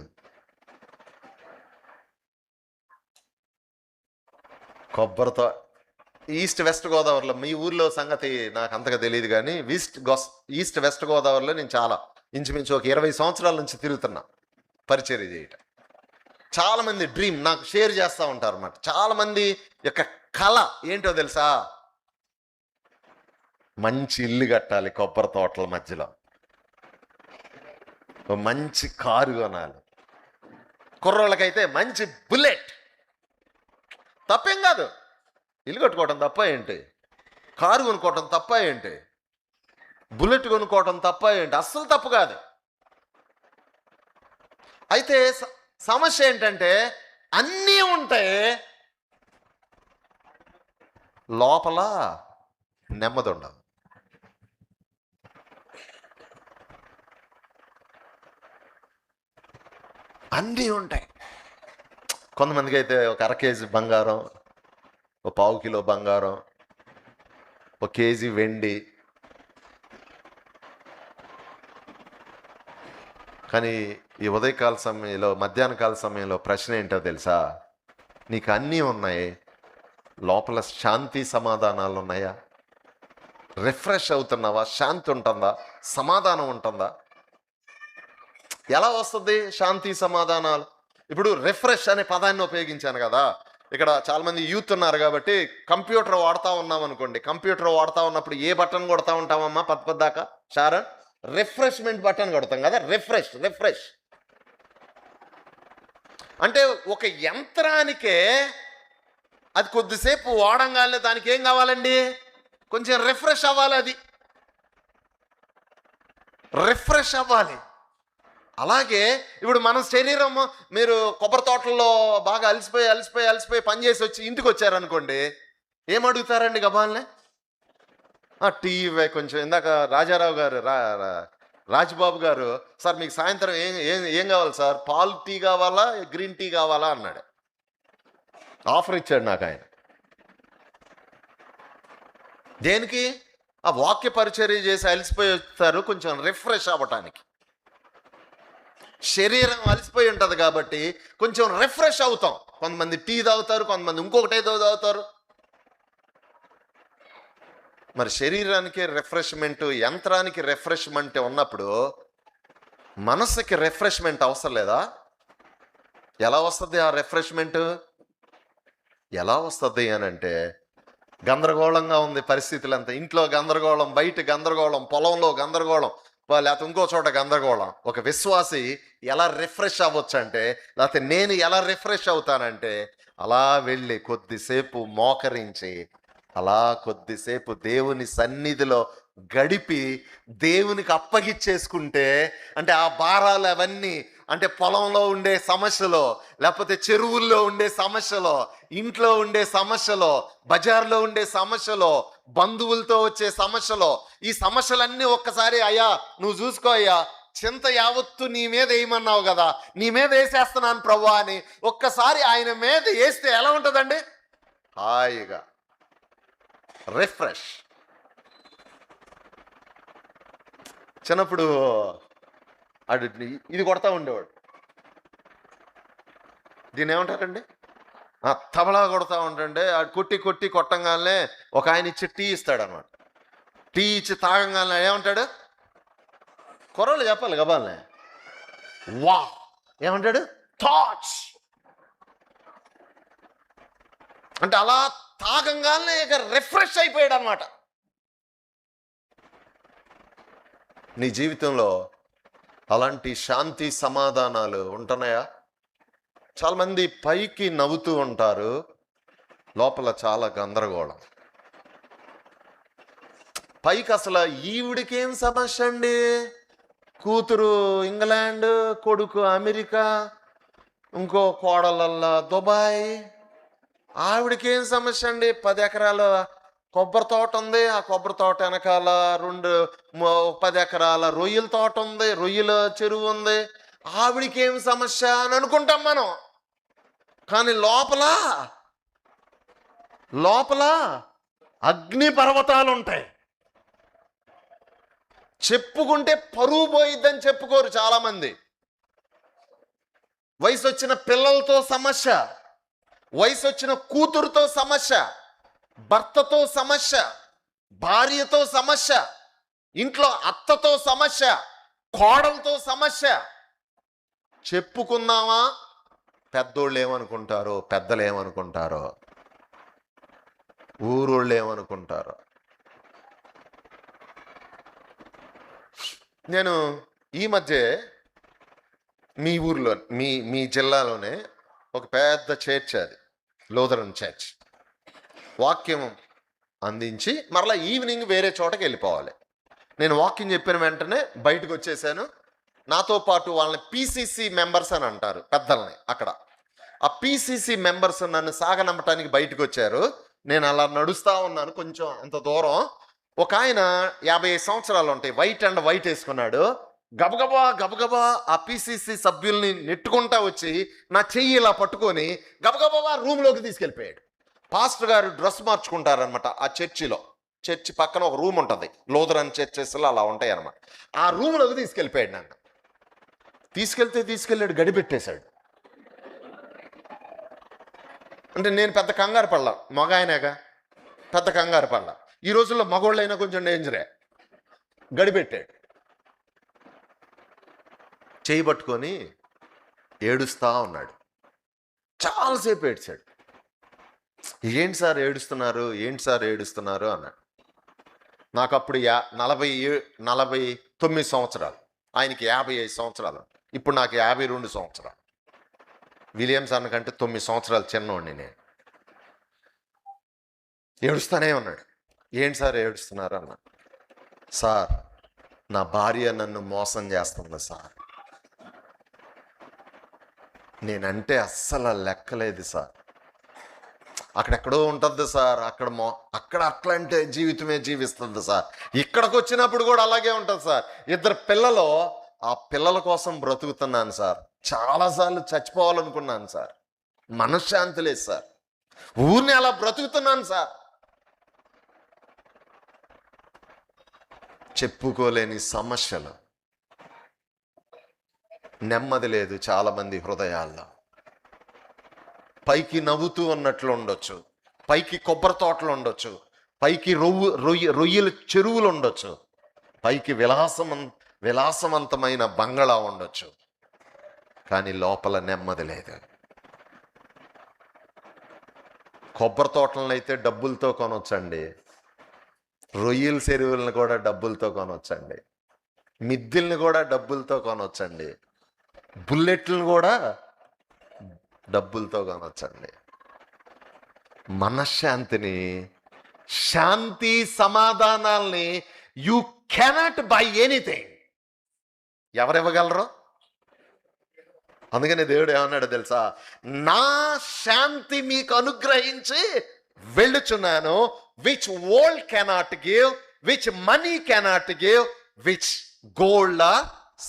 ఈస్ట్ వెస్ట్ గోదావరిలో, మీ ఊర్లో సంగతి నాకు అంతగా తెలియదు కానీ ఈస్ట్ వెస్ట్ గోదావరిలో నేను చాలా ఇంచుమించు ఒక 20 సంవత్సరాల నుంచి తిరుగుతున్నా పరిచర్య చేయటం. చాలామంది డ్రీమ్ నాకు షేర్ చేస్తూ ఉంటారు అన్నమాట. చాలామంది యొక్క కళ ఏంటో తెలుసా? మంచి ఇల్లు కట్టాలి కొబ్బరి తోటల మధ్యలో, మంచి కారు కొనాలి. కుర్రోళ్ళకైతే మంచి బుల్లెట్. తప్పేం కాదు, ఇల్లు కట్టుకోవటం తప్ప ఏంటి? కారు కొనుక్కోవటం తప్ప ఏంటి? బుల్లెట్ కొనుక్కోవటం తప్ప ఏంటి? అస్సలు తప్పు కాదు. అయితే సమస్య ఏంటంటే అన్నీ ఉంటాయి, లోపల నెమ్మది ఉండదు. అన్నీ ఉంటాయి. కొంతమందికి అయితే ఒక 1/2 కేజీ బంగారం, ఒక 1/4 కిలో బంగారం, 1 కేజీ వెండి. కానీ ఈ ఉదయకాల సమయంలో, మధ్యాహ్న కాల సమయంలో ప్రశ్న ఏంటో తెలుసా? నీకు అన్నీ ఉన్నాయి, లోపల శాంతి సమాధానాలు ఉన్నాయా? రిఫ్రెష్ అవుతున్నావా? శాంతి ఉంటుందా? సమాధానం ఉంటుందా? ఎలా వస్తుంది శాంతి సమాధానాలు? ఇప్పుడు రిఫ్రెష్ అనే పదాన్ని ఉపయోగించాను కదా. ఇక్కడ చాలామంది యూత్ ఉన్నారు కాబట్టి కంప్యూటర్ వాడుతూ ఉన్నాం అనుకోండి. కంప్యూటర్ వాడుతూ ఉన్నప్పుడు ఏ బటన్ కొడతా ఉంటామమ్మా పద్దాకా షారన్? రిఫ్రెష్మెంట్ బటన్ కొడతాం కదా. రిఫ్రెష్ అంటే ఒక యంత్రానికే అది కొద్దిసేపు వాడంగానే దానికి ఏం కావాలండి? కొంచెం రిఫ్రెష్ అవ్వాలి. అది రిఫ్రెష్ అవ్వాలి. అలాగే ఇప్పుడు మన శరీరం, మీరు కొబ్బరి తోటల్లో బాగా అలసిపోయి పనిచేసి వచ్చి ఇంటికి వచ్చారనుకోండి, ఏమడుగుతారండి గబాల్నే? టీ కొంచెం. ఇందాక రాజారావు గారు, రాజ్బాబు గారు, సార్ మీకు సాయంత్రం ఏం కావాలి సార్? పాలు టీ కావాలా, గ్రీన్ టీ కావాలా అన్నాడు. ఆఫర్ ఇచ్చాడు నాకు ఆయన. దేనికి? ఆ వాక్య పరిచర్య చేసి అలసిపోయి వస్తారు కొంచెం రిఫ్రెష్ అవ్వటానికి. శరీరం అలసిపోయి ఉంటుంది కాబట్టి కొంచెం రిఫ్రెష్ అవుతాం. కొంతమంది టీ తాగుతారు, కొంతమంది ఇంకొకటి ఏదో తాగుతారు. మరి శరీరానికి రిఫ్రెష్మెంట్, యంత్రానికి రిఫ్రెష్మెంట్ ఉన్నప్పుడు మనసుకి రిఫ్రెష్మెంట్ అవసరం లేదా? ఎలా వస్తుంది ఆ రిఫ్రెష్మెంట్? ఎలా వస్తుంది అని అంటే, గందరగోళంగా ఉంది పరిస్థితులంతా. ఇంట్లో గందరగోళం, బయట గందరగోళం, పొలంలో గందరగోళం, లేకపోతే ఇంకో చోట గందరగోళం. ఒక విశ్వాసి ఎలా రిఫ్రెష్ అవ్వచ్చు అంటే, లేకపోతే నేను ఎలా రిఫ్రెష్ అవుతానంటే, అలా వెళ్ళి కొద్దిసేపు మోకరించి, అలా కొద్దిసేపు దేవుని సన్నిధిలో గడిపి దేవునికి అప్పగిచ్చేసుకుంటే, అంటే ఆ భారాలు అవన్నీ, అంటే పొలంలో ఉండే సమస్యలో, లేకపోతే చెరువుల్లో ఉండే సమస్యలో, ఇంట్లో ఉండే సమస్యలో, బజార్లో ఉండే సమస్యలో, బంధువులతో వచ్చే సమస్యలో, ఈ సమస్యలన్నీ ఒక్కసారి అయ్యా నువ్వు చూసుకో అయ్యా, చింత యావత్తు నీ మీద వేయమన్నావు కదా, నీ మీద వేసేస్తున్నాను ప్రభువా అని ఒక్కసారి ఆయన మీద వేస్తే ఎలా ఉంటుందండి? హాయిగా రిఫ్రెష్. చిన్నప్పుడు అడు ఇది కొడతా ఉండేవాడు. దీన్ని ఏమంటారండి? తబలా కొడతా ఉంటుండే. ఆడు కొట్టి కొట్టి కొట్టంగానే ఒక ఆయన ఇచ్చి టీ ఇస్తాడు అనమాట. టీ ఇచ్చి తాగంగానే ఏమంటాడు? కుర్రలు చెప్పాలి గబాల్నే, వా ఏమంటాడు? థాట్స్. అంటే అలా తాగంగానే ఇక రిఫ్రెష్ అయిపోయాడు అనమాట. నీ జీవితంలో అలాంటి శాంతి సమాధానాలు ఉంటున్నాయా? చాలామంది పైకి నవ్వుతూ ఉంటారు, లోపల చాలా గందరగోళం. పైకి అసలు ఈవిడికేం సమస్య అండి, కూతురు ఇంగ్లాండ్, కొడుకు అమెరికా, ఇంకో కోడలల్లా దుబాయ్, ఆవిడకేం సమస్య అండి, 10 ఎకరాల కొబ్బరి తోట ఉంది, ఆ కొబ్బరి తోట వెనకాల 10 ఎకరాల రొయ్యల తోట ఉంది, రొయ్యల చెరువు ఉంది, ఆవిడికేం సమస్య అని అనుకుంటాం మనం. కానీ లోపల లోపల అగ్ని పర్వతాలు ఉంటాయి. చెప్పుకుంటే పరువు పోయిద్దని చెప్పుకోరు చాలామంది. వయసు వచ్చిన పిల్లలతో సమస్య, వయసు వచ్చిన కూతురుతో సమస్య, భర్తతో సమస్య, భార్యతో సమస్య, ఇంట్లో అత్తతో సమస్య, కోడలతో సమస్య. చెప్పుకున్నావా పెద్దోళ్ళు ఏమనుకుంటారో, పెద్దలు ఏమనుకుంటారో, ఊరోళ్ళు ఏమనుకుంటారో. నేను ఈ మధ్య మీ ఊర్లో, మీ జిల్లాలోనే ఒక పెద్ద చర్చ్, అది లూథరన్ చర్చ్. వాక్యం అందించి మరలా ఈవినింగ్ వేరే చోటకి వెళ్ళిపోవాలి. నేను వాక్యం చెప్పిన వెంటనే బయటకు వచ్చేసాను. నాతో పాటు వాళ్ళని పిసిసి మెంబర్స్ అని అంటారు పెద్దల్ని. అక్కడ ఆ పిసిసి మెంబర్స్ నన్ను సాగనమ్మటానికి బయటకు వచ్చారు. నేను అలా నడుస్తూ ఉన్నాను కొంచెం అంత దూరం. ఒక ఆయన 55 సంవత్సరాలు ఉంటాయి, వైట్ అండ్ వైట్ వేసుకున్నాడు. గబగబా గబగబా ఆ పిసిసి సభ్యుల్ని నెట్టుకుంటా వచ్చి నా చెయ్యి ఇలా పట్టుకొని గబగబా రూమ్లోకి తీసుకెళ్ళిపోయాడు. పాస్టర్ గారు డ్రెస్ మార్చుకుంటారనమాట ఆ చర్చిలో. చర్చి పక్కన ఒక రూమ్ ఉంటుంది, లూథరన్ చర్చెస్లో అలా ఉంటాయి అనమాట. ఆ రూమ్లోకి తీసుకెళ్ళిపోయాడు. నన్ను తీసుకెళ్ళాడు, గడిపెట్టేశాడు. అంటే నేను పెద్ద కంగారు పడలా, మగ ఆయనగా పెద్ద కంగారు పడలా. ఈ రోజుల్లో మగోళ్ళైనా కొంచెం డేంజరే. గడిపెట్టాడు, చేయి పట్టుకొని ఏడుస్తా ఉన్నాడు. చాలాసేపు ఏడ్చాడు. ఏంటి సార్ ఏడుస్తున్నారు అన్నాడు. నాకు అప్పుడు 49 సంవత్సరాలు, ఆయనకి 55 సంవత్సరాలు. ఇప్పుడు నాకు 52 సంవత్సరాలు. విలియమ్స్ అన్నకంటే 9 సంవత్సరాలు చిన్నోడిని నేను. ఏడుస్తానే ఉన్నాడు. ఏంటి సార్ ఏడుస్తున్నారు అన్న. సార్ నా భార్య నన్ను మోసం చేస్తుంది సార్, నేనంటే అస్సలు లెక్కలేదు సార్, అక్కడెక్కడో ఉంటుంది సార్, అక్కడ అట్లాంటి జీవితమే జీవిస్తుంది సార్, ఇక్కడికి వచ్చినప్పుడు కూడా అలాగే ఉంటుంది సార్. 2 పిల్లలు, ఆ పిల్లల కోసం బ్రతుకుతున్నాను సార్, చాలాసార్లు చచ్చిపోవాలనుకున్నాను సార్, మనశ్శాంతి లేదు సార్, ఊరిని అలా బ్రతుకుతున్నాను సార్. చెప్పుకోలేని సమస్యలు, నెమ్మది లేదు చాలామంది హృదయాల్లో. పైకి నవ్వుతూ ఉన్నట్లు ఉండొచ్చు, పైకి కొబ్బరి తోటలు ఉండొచ్చు, పైకి రొయ్యల చెరువులు ఉండొచ్చు, పైకి విలాసవంతమైన బంగళా ఉండొచ్చు, కానీ లోపల నెమ్మది లేదు. కొబ్బరి తోటలను అయితే డబ్బులతో కొనొచ్చండి, రొయ్యల చెరువులను కూడా డబ్బులతో కొనొచ్చండి, మిద్దెల్ని కూడా డబ్బులతో కొనొచ్చండి, బుల్లెట్లను కూడా డబ్బులతో కొనొచ్చండి. మనశ్శాంతిని, శాంతి సమాధానాల్ని యూ కెనాట్ బై ఎనీథింగ్. ఎవరివ్వగలరు? అందుకని దేవుడు ఏమన్నాడు తెలుసా? నా శాంతి మీకు అనుగ్రహించి వెళ్ళుచున్నాను, which world cannot give, which money cannot give, which gold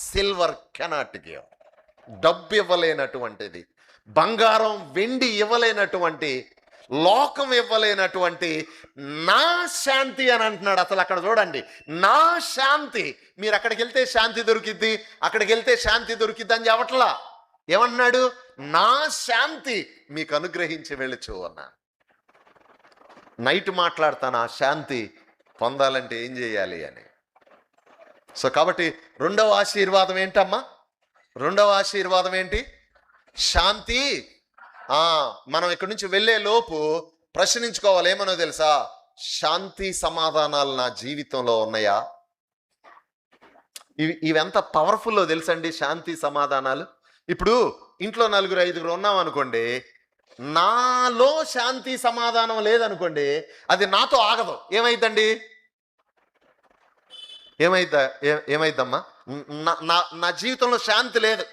silver cannot give. డబ్బు ఇవ్వలేనటువంటిది, బంగారం వెండి ఇవ్వలేనటువంటి, లోకం ఇవ్వలేనటువంటి నా శాంతి అని అంటున్నాడు. అసలు అక్కడ చూడండి, నా శాంతి. మీరు అక్కడికి వెళ్తే శాంతి దొరికిద్ది, అక్కడికి వెళ్తే శాంతి దొరికిద్ది అని చెప్పట్లా. ఏమన్నాడు? నా శాంతి మీకు అనుగ్రహించి వెళ్ళచ్చు అన్నా. నైట్ మాట్లాడతాను ఆ శాంతి పొందాలంటే ఏం చేయాలి అని. సో కాబట్టి రెండవ ఆశీర్వాదం ఏంటమ్మా? రెండవ ఆశీర్వాదం ఏంటి? శాంతి. మనం ఇక్కడి నుంచి వెళ్ళే లోపు ప్రశ్నించుకోవాలి, ఏమనో తెలుసా? శాంతి సమాధానాలు నా జీవితంలో ఉన్నాయా? ఇవి ఎంత పవర్ఫుల్లో తెలుసండి శాంతి సమాధానాలు. ఇప్పుడు ఇంట్లో 4-5 ఉన్నాం అనుకోండి, నాలో శాంతి సమాధానం లేదనుకోండి, అది నాతో ఆగదు. ఏమైందండి? ఏమైద్దమ్మా? నా జీవితంలో శాంతి లేదు.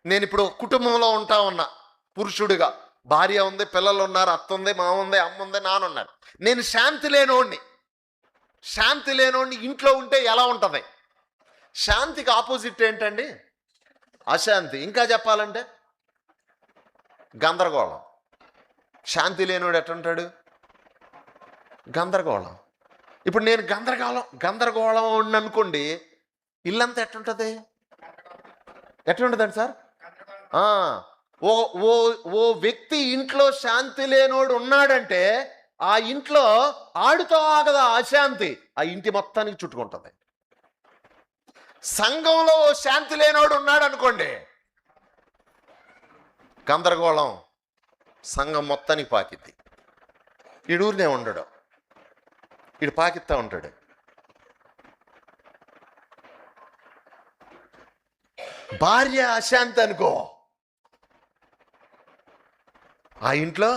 నేను ఇప్పుడు కుటుంబంలో ఉన్నా, పురుషుడిగా, భార్య ఉంది, పిల్లలు ఉన్నారు, అత్త ఉంది, మామ ఉంది, అమ్మ ఉంది, నాన్న ఉన్నారు. నేను శాంతి లేనోడిని ఇంట్లో ఉంటే ఎలా ఉంటుంది? శాంతికి ఆపోజిట్ ఏంటండి? అశాంతి. ఇంకా చెప్పాలంటే గందరగోళం. శాంతి లేనోడు ఎట్టుంటాడు? గందరగోళం. ఇప్పుడు నేను గందరగోళం అనుకోండి, ఇల్లంతా ఎట్టుంటుంది? ఎట్లుంటుందండి సార్? ఓ వ్యక్తి ఇంట్లో శాంతి లేనోడు ఉన్నాడంటే ఆ ఇంట్లో ఆడుతో ఆగదా అశాంతి, ఆ ఇంటి మొత్తానికి చుట్టుకుంటుంది. సంఘంలో శాంతి లేనోడు ఉన్నాడు అనుకోండి, గందరగోళం సంఘం మొత్తానికి పాకిద్ది. ఈడూరినే ఉండడు, ఈడు పాకిస్తా ఉంటాడు. భార్య అశాంతి అనుకో, ఆ ఇంట్లో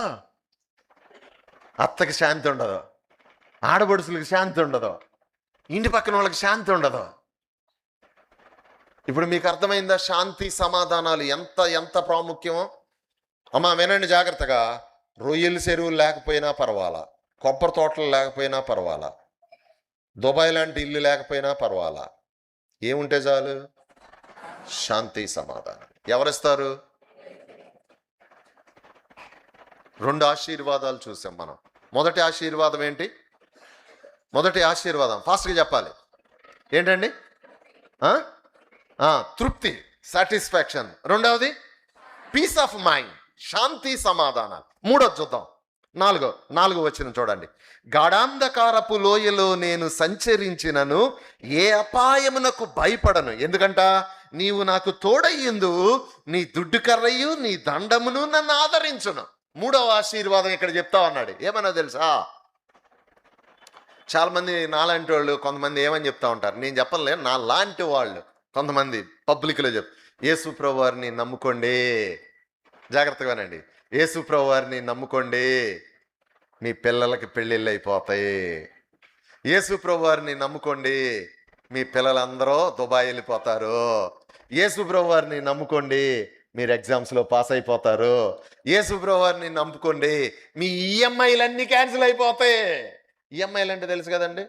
అత్తకి శాంతి ఉండదు, ఆడబడుసులకి శాంతి ఉండదు, ఇంటి పక్కన వాళ్ళకి శాంతి ఉండదు. ఇప్పుడు మీకు అర్థమైందా శాంతి సమాధానాలు ఎంత ఎంత ప్రాముఖ్యమో? అమ్మా వినండి జాగ్రత్తగా. రొయ్యల చెరువులు లేకపోయినా పర్వాలా, కొబ్బరి తోటలు లేకపోయినా పర్వాలా, దుబాయ్ లాంటి ఇల్లు లేకపోయినా పర్వాలా, ఏముంటే చాలు? శాంతి సమాధానం. ఎవరిస్తారు? 2 ఆశీర్వాదాలు చూసాం మనం. మొదటి ఆశీర్వాదం ఏంటి? మొదటి ఆశీర్వాదం ఫాస్ట్గా చెప్పాలి. ఏంటండి? తృప్తి, సాటిస్ఫాక్షన్. రెండవది పీస్ ఆఫ్ మైండ్, శాంతి సమాధానాలు. మూడోది చూద్దాం. 4 వచనం చూడండి. గాఢాంధకారపు లోయలో నేను సంచరించినను ఏ అపాయమునకు భయపడను, ఎందుకంట నీవు నాకు తోడయ్యిందు, నీ దుడ్డు కర్రయు నీ దండమును నన్ను ఆదరించును. మూడవ ఆశీర్వాదం ఇక్కడ చెప్తా ఉన్నాడు. ఏమన్నా తెలుసా? చాలామంది నాలాంటి వాళ్ళు కొంతమంది ఏమని చెప్తా ఉంటారు, నేను చెప్పలే, నా లాంటి వాళ్ళు కొంతమంది పబ్లిక్లో యేసు ప్రభువారిని నమ్ముకోండి, జాగ్రత్తగానండి, యేసు ప్రభువారిని నమ్ముకోండి, మీ పిల్లలకి పెళ్ళిళ్ళు అయిపోతాయి, యేసు ప్రభువారిని నమ్ముకోండి, మీ పిల్లలందరూ దుబాయ్ వెళ్ళిపోతారు, యేసు ప్రభువారిని నమ్ముకోండి, మీరు ఎగ్జామ్స్లో పాస్ అయిపోతారు, యేసు ప్రభువారిని నమ్ముకోండి, మీ ఈఎంఐలన్నీ క్యాన్సిల్ అయిపోతాయి. ఈఎంఐలు అంటే తెలుసు కదండి?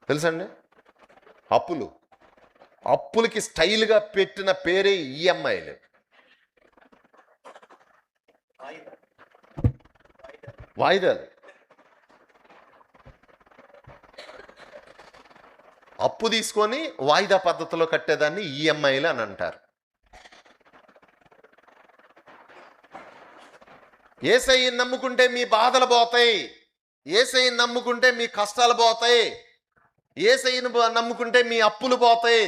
తెలుసండి? అప్పులకి స్టైల్గా పెట్టిన పేరే ఈఎంఐలు. వాయిదాలు. అప్పు తీసుకొని వాయిదా పద్ధతిలో కట్టేదాన్ని ఈఎంఐలు అని అంటారు. యేసయ్యని నమ్ముకుంటే మీ బాధలు పోతాయి, యేసయ్యని నమ్ముకుంటే మీ కష్టాలు పోతాయి, యేసయ్యని నమ్ముకుంటే మీ అప్పులు పోతాయి,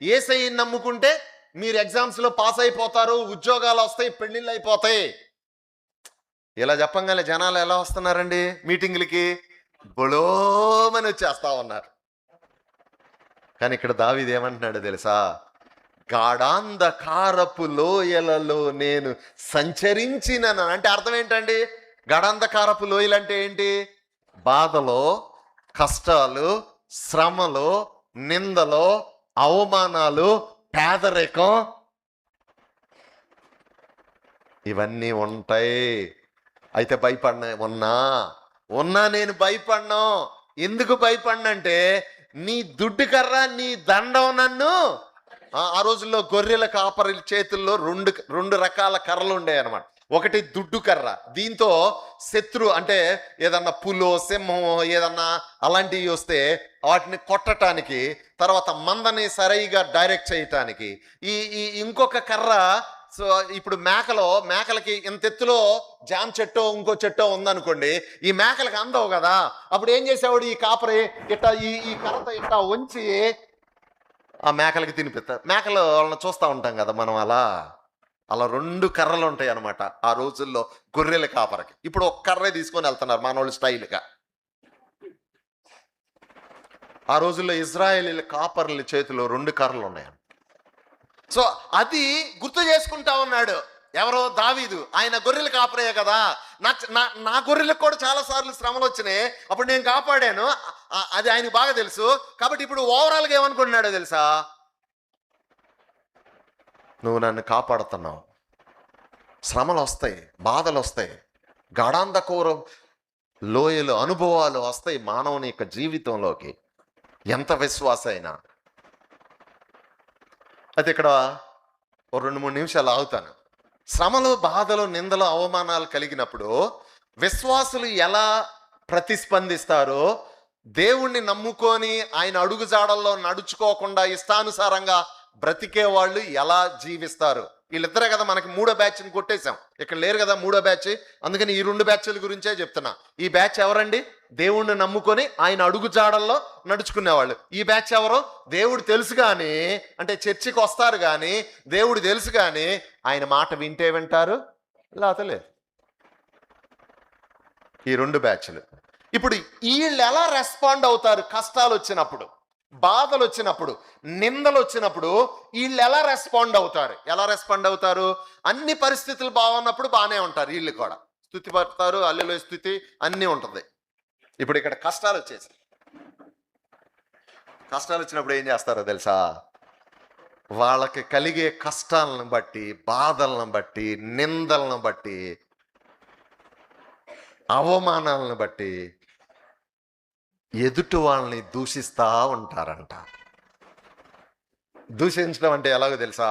యేసయ్యని నమ్ముకుంటే మీరు ఎగ్జామ్స్లో పాస్ అయిపోతారు, ఉద్యోగాలు వస్తాయి, పెళ్ళిళ్ళు అయిపోతాయి. ఇలా చెప్పంగానే జనాలు ఎలా వస్తున్నారండి మీటింగులకి? బొలోమని వచ్చేస్తా ఉన్నారు. కానీ ఇక్కడ దావీదు ఏమంటున్నాడు తెలుసా? గాఢాంధకారపు లోయలలో నేను సంచరించినను అంటే అర్థం ఏంటండి? గాఢాంధకారపు లోయలు అంటే ఏంటి? బాధలో, కష్టాలు, శ్రమలు, నిందలు, అవమానాలు, పేదరికం ఇవన్నీ ఉంటాయి. అయితే భయపడినా ఉన్నా నేను భయపడ్ను. ఎందుకు భయపడినంటే నీ దుడ్డు కర్ర, నీ దండం నన్ను. ఆ రోజుల్లో గొర్రెల కాపరి చేతుల్లో రెండు రకాల కర్రలు ఉండేవి అనమాట. ఒకటి దుడ్డు కర్ర, దీంతో శత్రు అంటే ఏదన్నా పులో, సింహమో ఏదన్నా అలాంటివి వస్తే వాటిని కొట్టడానికి, తర్వాత మందని సరిగా డైరెక్ట్ చేయటానికి. ఈ ఇంకొక కర్ర, సో ఇప్పుడు మేకలకి ఇంత ఎత్తులో జామ చెట్టో ఇంకో చెట్టో ఉందనుకోండి, ఈ మేకలకి అందవు కదా. అప్పుడు ఏం చేసేవాడు ఈ కాపరి? ఇట్టా ఈ కర్రతో ఇట్టా వంచి ఆ మేకలకి తినిపిస్తారు. మేకలు వాళ్ళని చూస్తూ ఉంటాం కదా మనం, అలా రెండు కర్రలు ఉంటాయి అనమాట ఆ రోజుల్లో గొర్రెల కాపరికి. ఇప్పుడు ఒక కర్రే తీసుకొని వెళ్తున్నారు మనోళ్ళు స్టైల్గా. ఆ రోజుల్లో ఇజ్రాయేలీల కాపర్ల చేతిలో రెండు కర్రలు ఉన్నాయి. సో అది గుర్తు చేసుకుంటా ఉన్నాడు ఎవరో? దావీదు. ఆయన గొర్రెల కాపరే కదా. నా గొర్రెలకు కూడా చాలా సార్లు శ్రమలు వచ్చినాయి, అప్పుడు నేను కాపాడాను, అది ఆయనకు బాగా తెలుసు. కాబట్టి ఇప్పుడు ఓవరాల్గా ఏమనుకుంటున్నాడో తెలుసా? నువ్వు నన్ను కాపాడుతున్నావు, శ్రమలు వస్తాయి, బాధలు వస్తాయి, గాఢాంధకూర లోయలు, అనుభవాలు వస్తాయి మానవుని యొక్క జీవితంలోకి, ఎంత విశ్వాస అయినా. అయితే ఇక్కడ ఓ 2-3 నిమిషాలు ఆగుతాను. శ్రమలు, బాధలు, నిందలు, అవమానాలు కలిగినప్పుడు విశ్వాసులు ఎలా ప్రతిస్పందిస్తారో, దేవుణ్ణి నమ్ముకొని ఆయన అడుగుజాడల్లో నడుచుకోకుండా ఇష్టానుసారంగా బ్రతికే వాళ్ళు ఎలా జీవిస్తారు? వీళ్ళిద్దరే కదా మనకి 3వ బ్యాచ్ని కొట్టేశాం. ఇక్కడ లేరు కదా 3వ బ్యాచ్. అందుకని ఈ 2 బ్యాచ్ల గురించే చెప్తున్నా. ఈ బ్యాచ్ ఎవరండి? దేవుణ్ణి నమ్ముకొని ఆయన అడుగుజాడల్లో నడుచుకునేవాళ్ళు. ఈ బ్యాచ్ ఎవరో? దేవుడు తెలుసు కానీ, అంటే చర్చికి వస్తారు కానీ దేవుడు తెలుసు కానీ ఆయన మాట వింటే వింటారు, లేకపోతే లేదు. ఈ 2 బ్యాచ్లు. ఇప్పుడు వీళ్ళు ఎలా రెస్పాండ్ అవుతారు? కష్టాలు వచ్చినప్పుడు, బాధలు వచ్చినప్పుడు, నిందలు వచ్చినప్పుడు వీళ్ళు ఎలా రెస్పాండ్ అవుతారు? అన్ని పరిస్థితులు బాగున్నప్పుడు బాగానే ఉంటారు, వీళ్ళు కూడా స్తుతి పడతారు, హల్లెలూయా స్తుతి అన్నీ ఉంటుంది. ఇప్పుడు ఇక్కడ కష్టాలు వచ్చినప్పుడు ఏం చేస్తారో తెలుసా? వాళ్ళకి కలిగే కష్టాలను బట్టి, బాధలను బట్టి, నిందలను బట్టి, అవమానాలను బట్టి ఎదుటి వాళ్ళని దూషిస్తూ ఉంటారంట. దూషించడం అంటే ఎలాగో తెలుసా?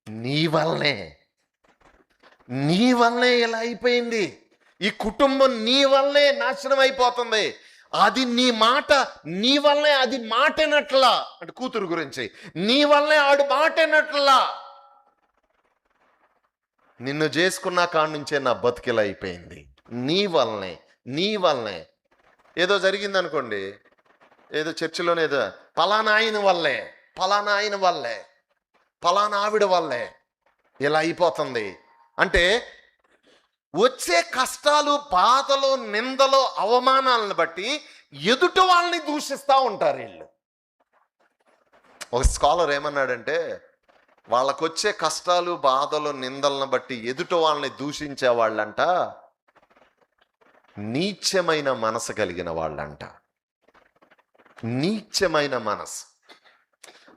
నీ వల్లనే ఇలా అయిపోయింది, ఈ కుటుంబం నీ వల్లే నాశనం అయిపోతుంది, అది నీ వల్లే అది మాటనట్లా. అంటే కూతురు గురించి, నీ వల్లే ఆడు మాటనట్లా, నిన్ను చేసుకున్న కాడ నుంచే నా బతికిలా అయిపోయింది, నీ వల్లనే. ఏదో జరిగింది అనుకోండి, ఏదో చర్చిలోనే ఏదో పలానా ఆయన వల్లే, పలానా ఆవిడ వల్లే ఇలా అయిపోతుంది అంటే, వచ్చే కష్టాలు, బాధలు, నిందలు, అవమానాలను బట్టి ఎదుటి వాళ్ళని దూషిస్తూ ఉంటారు వీళ్ళు. ఒక స్కాలర్ ఏమన్నాడంటే, వాళ్ళకొచ్చే కష్టాలు, బాధలు, నిందలను బట్టి ఎదుటి వాళ్ళని దూషించే వాళ్ళంట నీచమైన మనసు కలిగిన వాళ్ళంట. నీచమైన మనసు.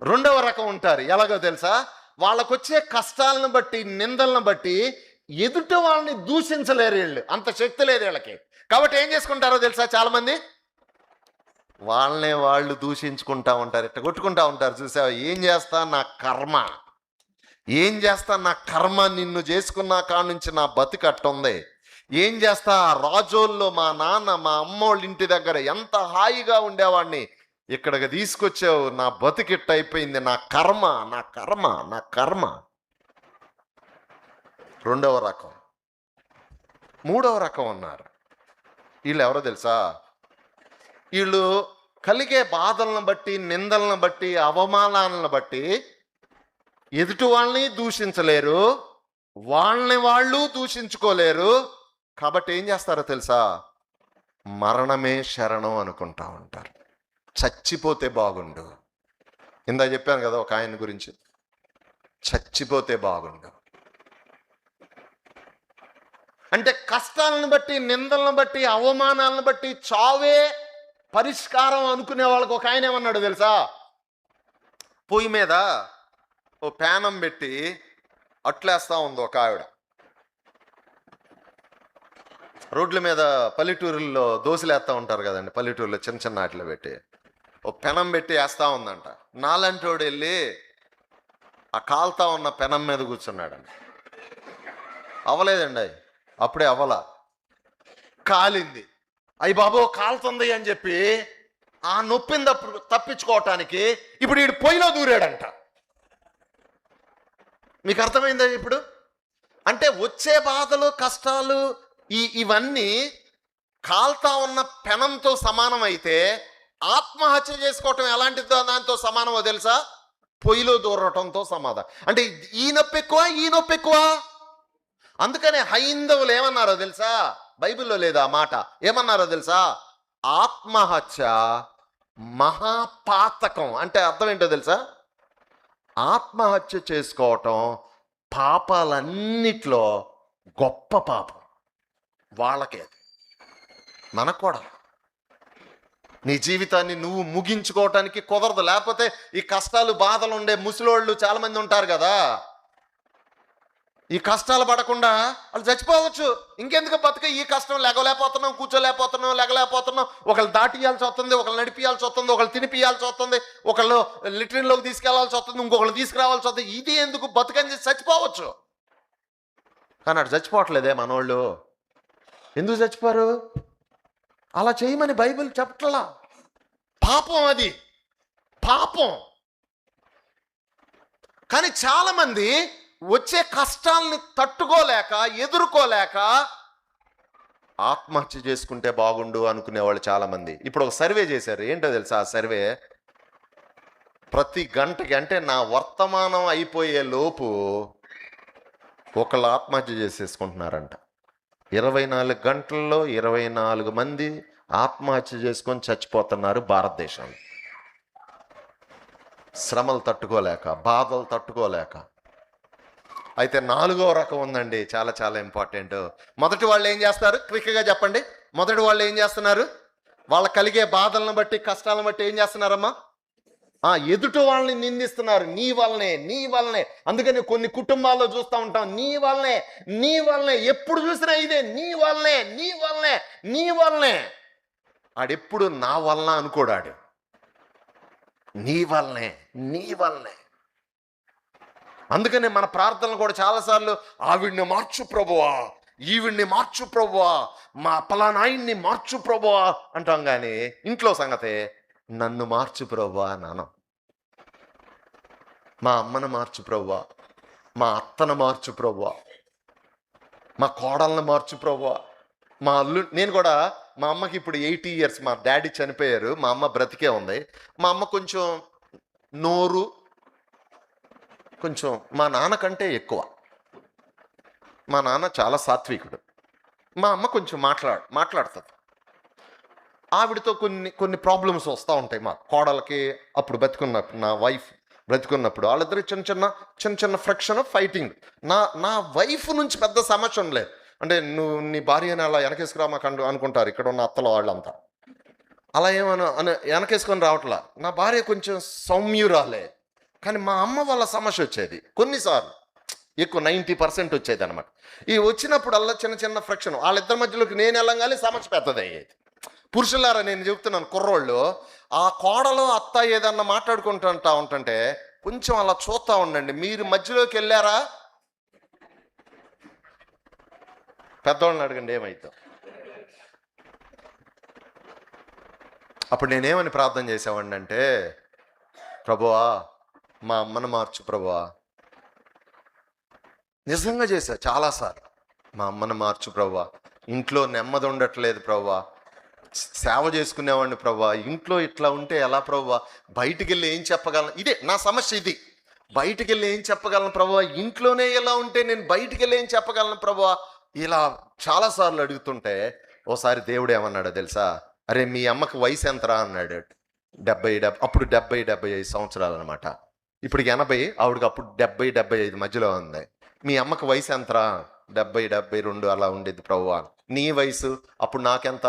2వ రకం ఉంటారు. ఎలాగో తెలుసా? వాళ్ళకొచ్చే కష్టాలను బట్టి, నిందలను బట్టి ఎదుటి వాళ్ళని దూషించలేరు వీళ్ళు, అంత శక్తి లేదు వీళ్ళకి. కాబట్టి ఏం చేసుకుంటారో తెలుసా? చాలా మంది వాళ్ళనే వాళ్ళు దూషించుకుంటా ఉంటారు, ఇట్లా కొట్టుకుంటా ఉంటారు. చూసావా? ఏం చేస్తా నా కర్మ, నిన్ను చేసుకున్న కాడ నుంచి నా బతికట్టుంది. ఏం చేస్తా? రాజోల్లో మా నాన్న, మా అమ్మోళ్ళ ఇంటి దగ్గర ఎంత హాయిగా ఉండేవాడిని, ఇక్కడికి తీసుకొచ్చావు, నా బతికిట్ట అయిపోయింది, నా కర్మ, నా కర్మ, నా కర్మ. రెండవ రకం. మూడవ రకం ఉన్నారు. వీళ్ళు ఎవరో తెలుసా? వీళ్ళు కలిగే బాధలను బట్టి, నిందలను బట్టి, అవమానాలను బట్టి ఎదుటి వాళ్ళని దూషించలేరు, వాళ్ళని వాళ్ళు దూషించుకోలేరు. కాబట్టి ఏం చేస్తారో తెలుసా? మరణమే శరణం అనుకుంటా ఉంటారు. చచ్చిపోతే బాగుండు. ఇందా చెప్పాను కదా ఒక ఆయన గురించి, చచ్చిపోతే బాగుండు అంటే కష్టాలను బట్టి, నిందలను బట్టి, అవమానాలను బట్టి చావే పరిష్కారం అనుకునే వాళ్ళకి ఒక ఆయన ఏమన్నాడు తెలుసా? పొయ్యి మీద ఓ ప్యానం పెట్టి అట్లేస్తా ఉంది ఒక ఆవిడ. రోడ్ల మీద పల్లెటూరుల్లో దోశలు వేస్తూ ఉంటారు కదండి, పల్లెటూరులో చిన్న చిన్న ఆటలు పెట్టి ఓ పెనం పెట్టి వేస్తూ ఉందంట. నాలంటోడు వెళ్ళి ఆ కాలుతా ఉన్న పెనం మీద కూర్చున్నాడండి. అవ్వలేదండి, అప్పుడే అవ్వలా, కాలింది. అయ్యి బాబో కాలుతుంది అని చెప్పి ఆ నొప్పిని తప్పించుకోవటానికి ఇప్పుడు వీడు పొయ్యిలో దూరాడంట. మీకు అర్థమైందా ఇప్పుడు? అంటే వచ్చే బాధలు, కష్టాలు ఇవన్నీ కాల్తా ఉన్న పెనంతో సమానం అయితే ఆత్మహత్య చేసుకోవటం ఎలాంటిదో దాంతో సమానమో తెలుసా? పొయ్యిలో దూరటంతో సమానం. అంటే ఈ నొప్పి ఎక్కువ, ఈ నొప్పి ఎక్కువ. అందుకనే హైందవులు ఏమన్నారో తెలుసా? బైబిల్లో లేదా మాట? ఏమన్నారో తెలుసా? ఆత్మహత్య మహాపాతకం. అంటే అర్థం ఏంటో తెలుసా? ఆత్మహత్య చేసుకోవటం పాపాలన్నిట్లో గొప్ప పాపం. వాళ్ళకే, మనకు కూడా. నీ జీవితాన్ని నువ్వు ముగించుకోవటానికి కుదరదు. లేకపోతే ఈ కష్టాలు, బాధలు ఉండే ముసలోళ్ళు చాలా మంది ఉంటారు కదా, ఈ కష్టాలు పడకుండా వాళ్ళు చచ్చిపోవచ్చు. ఇంకెందుకు బతుక? ఈ కష్టం, లెగలేకపోతున్నాం, కూర్చోలేకపోతున్నాం, లెగలేకపోతున్నాం, ఒకళ్ళు దాటియాల్సి వస్తుంది, ఒకళ్ళు నడిపియాల్సి వస్తుంది, ఒకళ్ళు తినిపియాల్సి వస్తుంది, ఒకళ్ళు లిటరీన్లోకి తీసుకెళ్లాల్సి వస్తుంది, ఇంకొకళ్ళు తీసుకురావాల్సి వస్తుంది. ఇది ఎందుకు? బతుకని చచ్చిపోవచ్చు. కానీ అటు చచ్చిపోవట్లేదే మనోళ్ళు. ఎందుకు చచ్చిపోరు? అలా చేయమని బైబిల్ చెప్పట్లా. పాపం, అది పాపం. కానీ చాలామంది వచ్చే కష్టాలని తట్టుకోలేక, ఎదుర్కోలేక ఆత్మహత్య చేసుకుంటే బాగుండు అనుకునేవాళ్ళు చాలామంది. ఇప్పుడు ఒక సర్వే చేశారు. ఏంటో తెలుసా ఆ సర్వే? ప్రతి గంటకి, అంటే నా వర్తమానం అయిపోయే లోపు ఒకళ్ళు ఆత్మహత్య చేసేసుకుంటున్నారంట. 24 గంటల్లో 24 మంది ఆత్మహత్య చేసుకొని చచ్చిపోతున్నారు భారతదేశంలో. శ్రమలు తట్టుకోలేక, బాధలు తట్టుకోలేక. అయితే 4వ రకం ఉందండి, చాలా చాలా ఇంపార్టెంట్. మొదటి వాళ్ళు ఏం చేస్తారు? క్విక్గా చెప్పండి. మొదటి వాళ్ళు ఏం చేస్తున్నారు? వాళ్ళ కలిగే బాధలను బట్టి, కష్టాలను బట్టి ఏం చేస్తున్నారమ్మా? ఎదుటి వాళ్ళని నిందిస్తున్నారు. నీ వల్లనే, నీ వల్లనే. అందుకని కొన్ని కుటుంబాల్లో చూస్తూ ఉంటాం, నీ వల్లనే, నీ వల్లనే, ఎప్పుడు చూసినా ఇదే, నీ వల్లనే, నీ వల్లనే, నీ వల్లనే. ఆడెప్పుడు నా వలన అనుకోడాడు, నీ వల్లనే, నీ వల్లనే. అందుకనే మన ప్రార్థనలు కూడా చాలాసార్లు ఆవిడ్ని మార్చు ప్రభువా, ఈవిడ్ని మార్చు ప్రభువా, మా పలానాయన్ని మార్చు ప్రభువా అంటాం. కానీ ఇంట్లో సంగతే నన్ను మార్చు ప్రభువా నాన్న, మా అమ్మను మార్చు ప్రభువా, మా అత్తను మార్చు ప్రభువా, మా కోడలను మార్చు ప్రభువా, మా నేను కూడా, మా అమ్మకి ఇప్పుడు 80 years. మా డాడీ చనిపోయారు, మా అమ్మ బ్రతికే ఉంది. మా అమ్మ కొంచెం నోరు కొంచెం మా నాన్న కంటే ఎక్కువ. మా నాన్న చాలా సాత్వికుడు, మా అమ్మ కొంచెం మాట్లాడుతుంది. ఆవిడతో కొన్ని ప్రాబ్లమ్స్ వస్తూ ఉంటాయి మా కోడలకి. అప్పుడు బతుకున్నప్పుడు, నా వైఫ్ బ్రతుకున్నప్పుడు వాళ్ళిద్దరు చిన్న చిన్న ఫ్రిక్షన్, ఫైటింగ్. నా వైఫ్ నుంచి పెద్ద సమస్య ఉండలేదు. అంటే నువ్వు నీ భార్యని అలా వెనకేసుకురామాకండు అనుకుంటారు ఇక్కడ ఉన్న అత్తలు వాళ్ళంతా. అలా వెనకేసుకొని రావట్లా. నా భార్య కొంచెం సౌమ్యురాలే, కానీ మా అమ్మ వాళ్ళ సమస్య వచ్చేది కొన్నిసార్లు, ఎక్కువ 90% వచ్చేది అనమాట. ఈ వచ్చినప్పుడల్లా చిన్న ఫ్రిక్షన్. వాళ్ళిద్దరి మధ్యలోకి నేను వెళ్ళంగానే సమస్య పెద్దది అయ్యేది. పురుషులారా నేను చెప్తున్నాను, కుర్రోళ్ళు ఆ కోడలు అత్త ఏదన్నా మాట్లాడుకుంటా ఉంటుంటే కొంచెం అలా చూస్తూ ఉండండి. మీరు మధ్యలోకి వెళ్ళారా? పెద్దవాళ్ళని అడగండి ఏమైతే. అప్పుడు నేనేమని ప్రార్థన చేసేవాడిని అంటే, ప్రభువా మా అమ్మను మార్చు ప్రభువా. నిజంగా చేశా చాలాసార్లు. మా అమ్మను మార్చు ప్రభువా, ఇంట్లో నెమ్మది ఉండట్లేదు ప్రభువా, సేవ చేసుకునేవాడిని ప్రభువా, ఇంట్లో ఇట్లా ఉంటే ఎలా ప్రభువా, బయటికి వెళ్ళి ఏం చెప్పగలను, ఇదే నా సమస్య ఇది. బయటికి వెళ్ళి ఏం చెప్పగలను ప్రభువా, ఇంట్లోనే ఎలా ఉంటే నేను బయటికి వెళ్ళి ఏం చెప్పగలను ప్రభువా, ఇలా చాలాసార్లు అడుగుతుంటే ఓసారి దేవుడు ఏమన్నాడో తెలుసా, అరే మీ అమ్మకి వయసు ఎంతరా అన్నాడు. 70 అప్పుడు 75 సంవత్సరాలు అనమాట. ఇప్పుడు 80, ఆవిడకి అప్పుడు 70-75 మధ్యలో ఉంది. మీ అమ్మకి వయసు ఎంతరా, 70-72 అలా ఉండేది ప్రభువా. నీ వయసు అప్పుడు నాకెంత,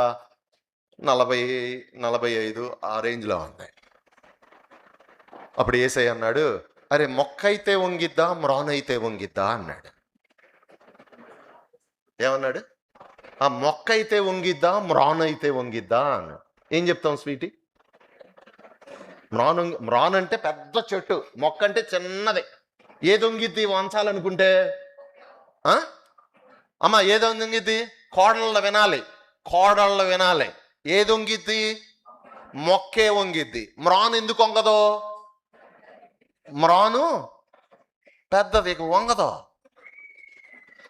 40-45 ఆ రేంజ్లో ఉంది. అప్పుడు యేసయ్య అన్నాడు, అరే మొక్క అయితే వంగిద్దా మ్రానైతే వంగిద్దా అన్నాడు. ఏమన్నాడు? ఆ మొక్క అయితే వంగిద్దా మ్రానైతే వంగిద్దా అన్నాడు. ఏం చెప్తాం స్వీటీ? మ్రాన్ అంటే పెద్ద చెట్టు, మొక్క అంటే చిన్నది. ఏది వంగిద్ది వంచాలనుకుంటే? అమ్మ ఏది వంగిద్ది? కోడళ్ళ వినాలి. ఏది వంగిద్ది? మొక్కే వంగిద్ది. మ్రాన్ ఎందుకు వంగదో? మ్రాను పెద్దది, వంగదో.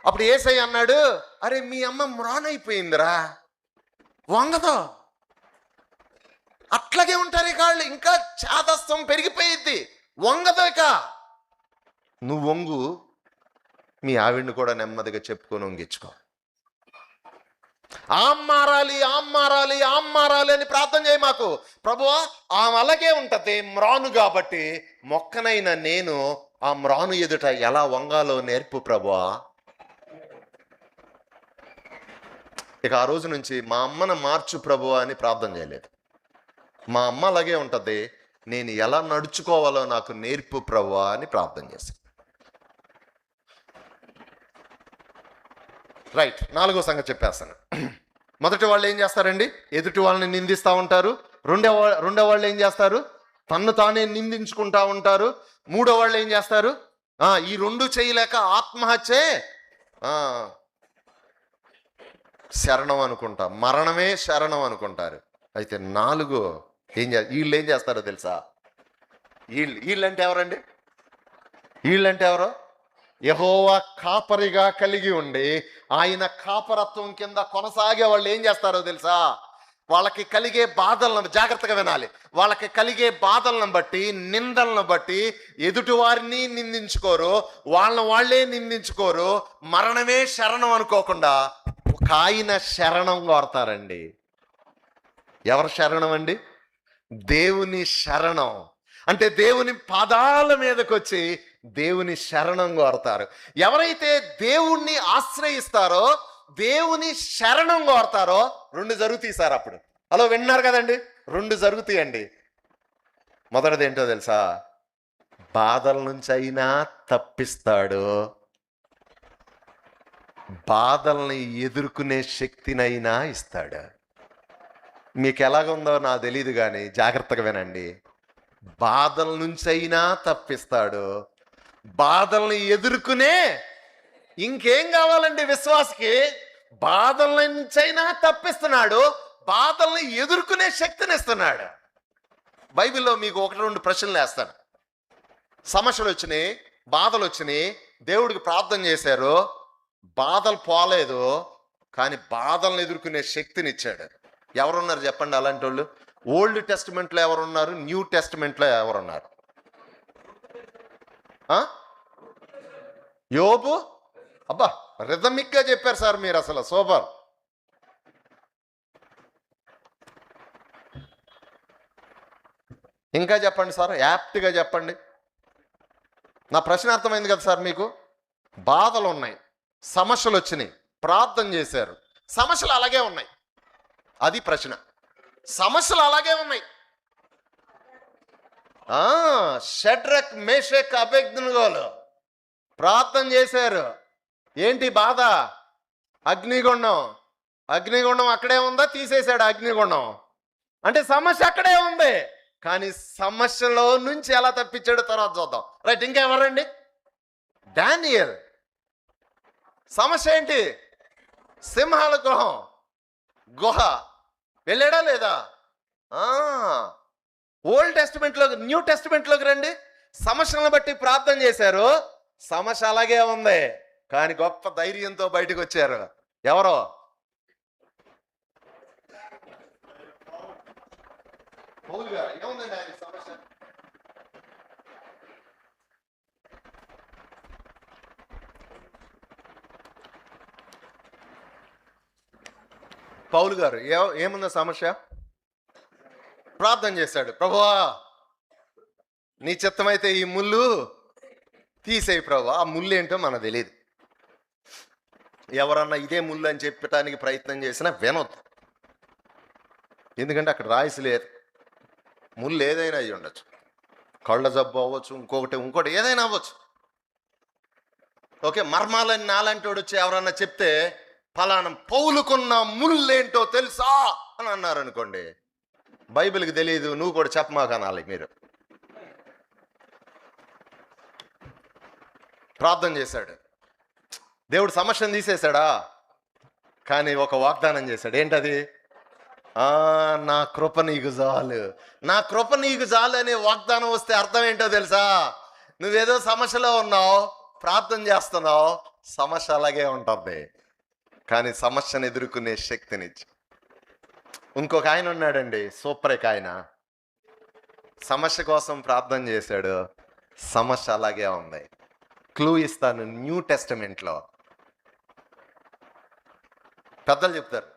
అప్పుడు యేసయ్య అన్నాడు, అరే మీ అమ్మ మ్రాన్ అయిపోయిందిరా, వంగదో. అట్లాగే ఉంటారు ఇక వాళ్ళు, ఇంకా చాదస్తం పెరిగిపోయిద్ది, వంగదు. ఇక నువ్వు వంగు, మీ ఆవిడ్ని కూడా నెమ్మదిగా చెప్పుకొని వంగించుకో. ఆమ్ మారాలి అని ప్రార్థన చేయి మాకు. ప్రభువా ఆమె అలాగే ఉంటది, మ్రాను కాబట్టి మొక్కనైనా నేను ఆ మ్రాను ఎదుట ఎలా వంగాలో నేర్పు ప్రభువా. ఇక ఆ రోజు నుంచి మా అమ్మను మార్చు ప్రభువా అని ప్రార్థన చేయలేదు. మా అమ్మ అలాగే ఉంటది, నేను ఎలా నడుచుకోవాలో నాకు నేర్పు ప్రభువా అని ప్రార్థన చేశాను. రైట్, 4వ సంగతి చెప్పేస్తాను. మొదటి వాళ్ళు ఏం చేస్తారండి? ఎదుటి వాళ్ళని నిందిస్తూ ఉంటారు. రెండో వాళ్ళు ఏం చేస్తారు? తన్ను తానే నిందించుకుంటా ఉంటారు. మూడో వాళ్ళు ఏం చేస్తారు? ఈ రెండు చేయలేక ఆత్మహత్యే శరణం అనుకుంటా, మరణమే శరణం అనుకుంటారు. అయితే 4 వీళ్ళు ఏం చేస్తారో తెలుసా? వీళ్ళంటే ఎవరండి? వీళ్ళంటే ఎవరో? యెహోవా కాపరిగా కలిగి ఉండి ఆయన కాపరత్వం కింద కొనసాగే వాళ్ళు ఏం చేస్తారో తెలుసా? వాళ్ళకి కలిగే బాధలను జాగ్రత్తగా వినాలి. వాళ్ళకి కలిగే బాధలను బట్టి, నిందలను బట్టి ఎదుటి వారిని నిందించుకోరు, వాళ్ళే నిందించుకోరు. మరణమే శరణం అనుకోకుండా ఒక ఆయన శరణం కోరతారండి. ఎవరు శరణం అండి? దేవుని శరణం. అంటే దేవుని పాదాల మీదకి వచ్చి దేవుని శరణం కోరతారు. ఎవరైతే దేవుణ్ణి ఆశ్రయిస్తారో, దేవుని శరణం కోరతారో 2 జరుగుతాయి సార్. అప్పుడు అలా విన్నారు కదండి, 2 జరుగుతాయండి. మొదటిది ఏంటో తెలుసా? బాధల నుంచి అయినా తప్పిస్తాడు, బాధల్ని ఎదుర్కొనే శక్తినైనా ఇస్తాడు. మీకు ఎలాగుందో నాకు తెలియదు కానీ జాగ్రత్తగా వినండి. బాధల నుంచి అయినా తప్పిస్తాడు, బాధల్ని ఎదుర్కొనే, ఇంకేం కావాలండి విశ్వాసకి? బాధల నుంచైనా తప్పిస్తున్నాడు, బాధల్ని ఎదుర్కొనే శక్తిని ఇస్తున్నాడు. బైబిల్లో మీకు 1-2 ప్రశ్నలు వేస్తాను. సమస్యలు వచ్చినాయి, బాధలు వచ్చినాయి, దేవుడికి ప్రార్థన చేశారు, బాధలు పోలేదు, కానీ బాధలను ఎదుర్కొనే శక్తిని ఇచ్చాడు. ఎవరున్నారు చెప్పండి అలాంటి వాళ్ళు? ఓల్డ్ టెస్టిమెంట్లో ఎవరున్నారు? న్యూ టెస్టిమెంట్లో ఎవరున్నారు? యోబు. అబ్బా రిథమిక్గా చెప్పారు సార్ మీరు, అసలు సూపర్. ఇంకా చెప్పండి సార్, యాప్ట్గా చెప్పండి. నా ప్రశ్న అర్థమైంది కదా సార్ మీకు? బాధలు ఉన్నాయి, సమస్యలు వచ్చినాయి, ప్రార్థన చేశారు, సమస్యలు అలాగే ఉన్నాయి. అది ప్రశ్న. సమస్యలు అలాగే ఉన్నాయి. షడ్రక్ మేషక్ అబేద్నెగోలు ప్రార్థన చేశారు. ఏంటి బాధ? అగ్నిగుండం అక్కడే ఉందా? తీసేశాడు అగ్నిగుండం. అంటే సమస్య అక్కడే ఉంది, కానీ సమస్యలో నుంచి ఎలా తప్పించాడో తర్వాత చూద్దాం. రైట్, ఇంకా ఎవరండి? డానియల్. సమస్య ఏంటి? సింహాల గుహ వెళ్ళాడా లేదా? ఆ ఓల్డ్ టెస్టిమెంట్లోకి, న్యూ టెస్టిమెంట్లోకి రండి. సమస్యలను బట్టి ప్రార్థన చేశారు, సమస్య అలాగే ఉంది, కానీ గొప్ప ధైర్యంతో బయటకు వచ్చారు. ఎవరో పౌలు గారు. ఏముందండి ఆయన సమస్య? పౌలు గారు ఏముందో సమస్య? ప్రార్థన చేశాడు, ప్రభువా నీ చిత్తమైతే ఈ ముళ్ళు తీసేయి ప్రభువా. ఆ ముళ్ళు ఏంటో మనకు తెలియదు. ఎవరన్నా ఇదే ముళ్ళు అని చెప్పడానికి ప్రయత్నం చేసినా వినొద్దు, ఎందుకంటే అక్కడ రాయిసి లేదు. ముళ్ళు ఏదైనా అయ్యి ఉండొచ్చు, కళ్ళ జబ్బు అవ్వచ్చు, ఇంకోటి ఏదైనా అవ్వచ్చు. ఓకే, మర్మాలని నాలాంటి వాడు వచ్చి ఎవరన్నా చెప్తే ఫలానా పౌలుకున్న ముళ్ళేంటో తెలుసా అని అన్నారు అనుకోండి, బైబిల్కి తెలియదు, నువ్వు కూడా చెప్పమాక అనాలి మీరు. ప్రార్థన చేశాడు, దేవుడు సమస్యను తీసేశాడా, కానీ ఒక వాగ్దానం చేశాడు. ఏంటది? నా కృప నీకు చాలు, నా కృప నీకు చాలు అనే వాగ్దానం వస్తే అర్థం ఏంటో తెలుసా? నువ్వేదో సమస్యలో ఉన్నావు, ప్రార్థన చేస్తున్నావు, సమస్య అలాగే ఉంటుంది, కానీ సమస్యను ఎదుర్కొనే శక్తినిచ్చి. ఇంకొక ఆయన ఉన్నాడండి, సూపర్ ఆయన, సమస్య కోసం ప్రార్థన చేశాడు, సమస్య అలాగే ఉంది. క్లూ ఇస్తాను, న్యూ టెస్టమెంట్లో పెద్దలు చెప్తారు,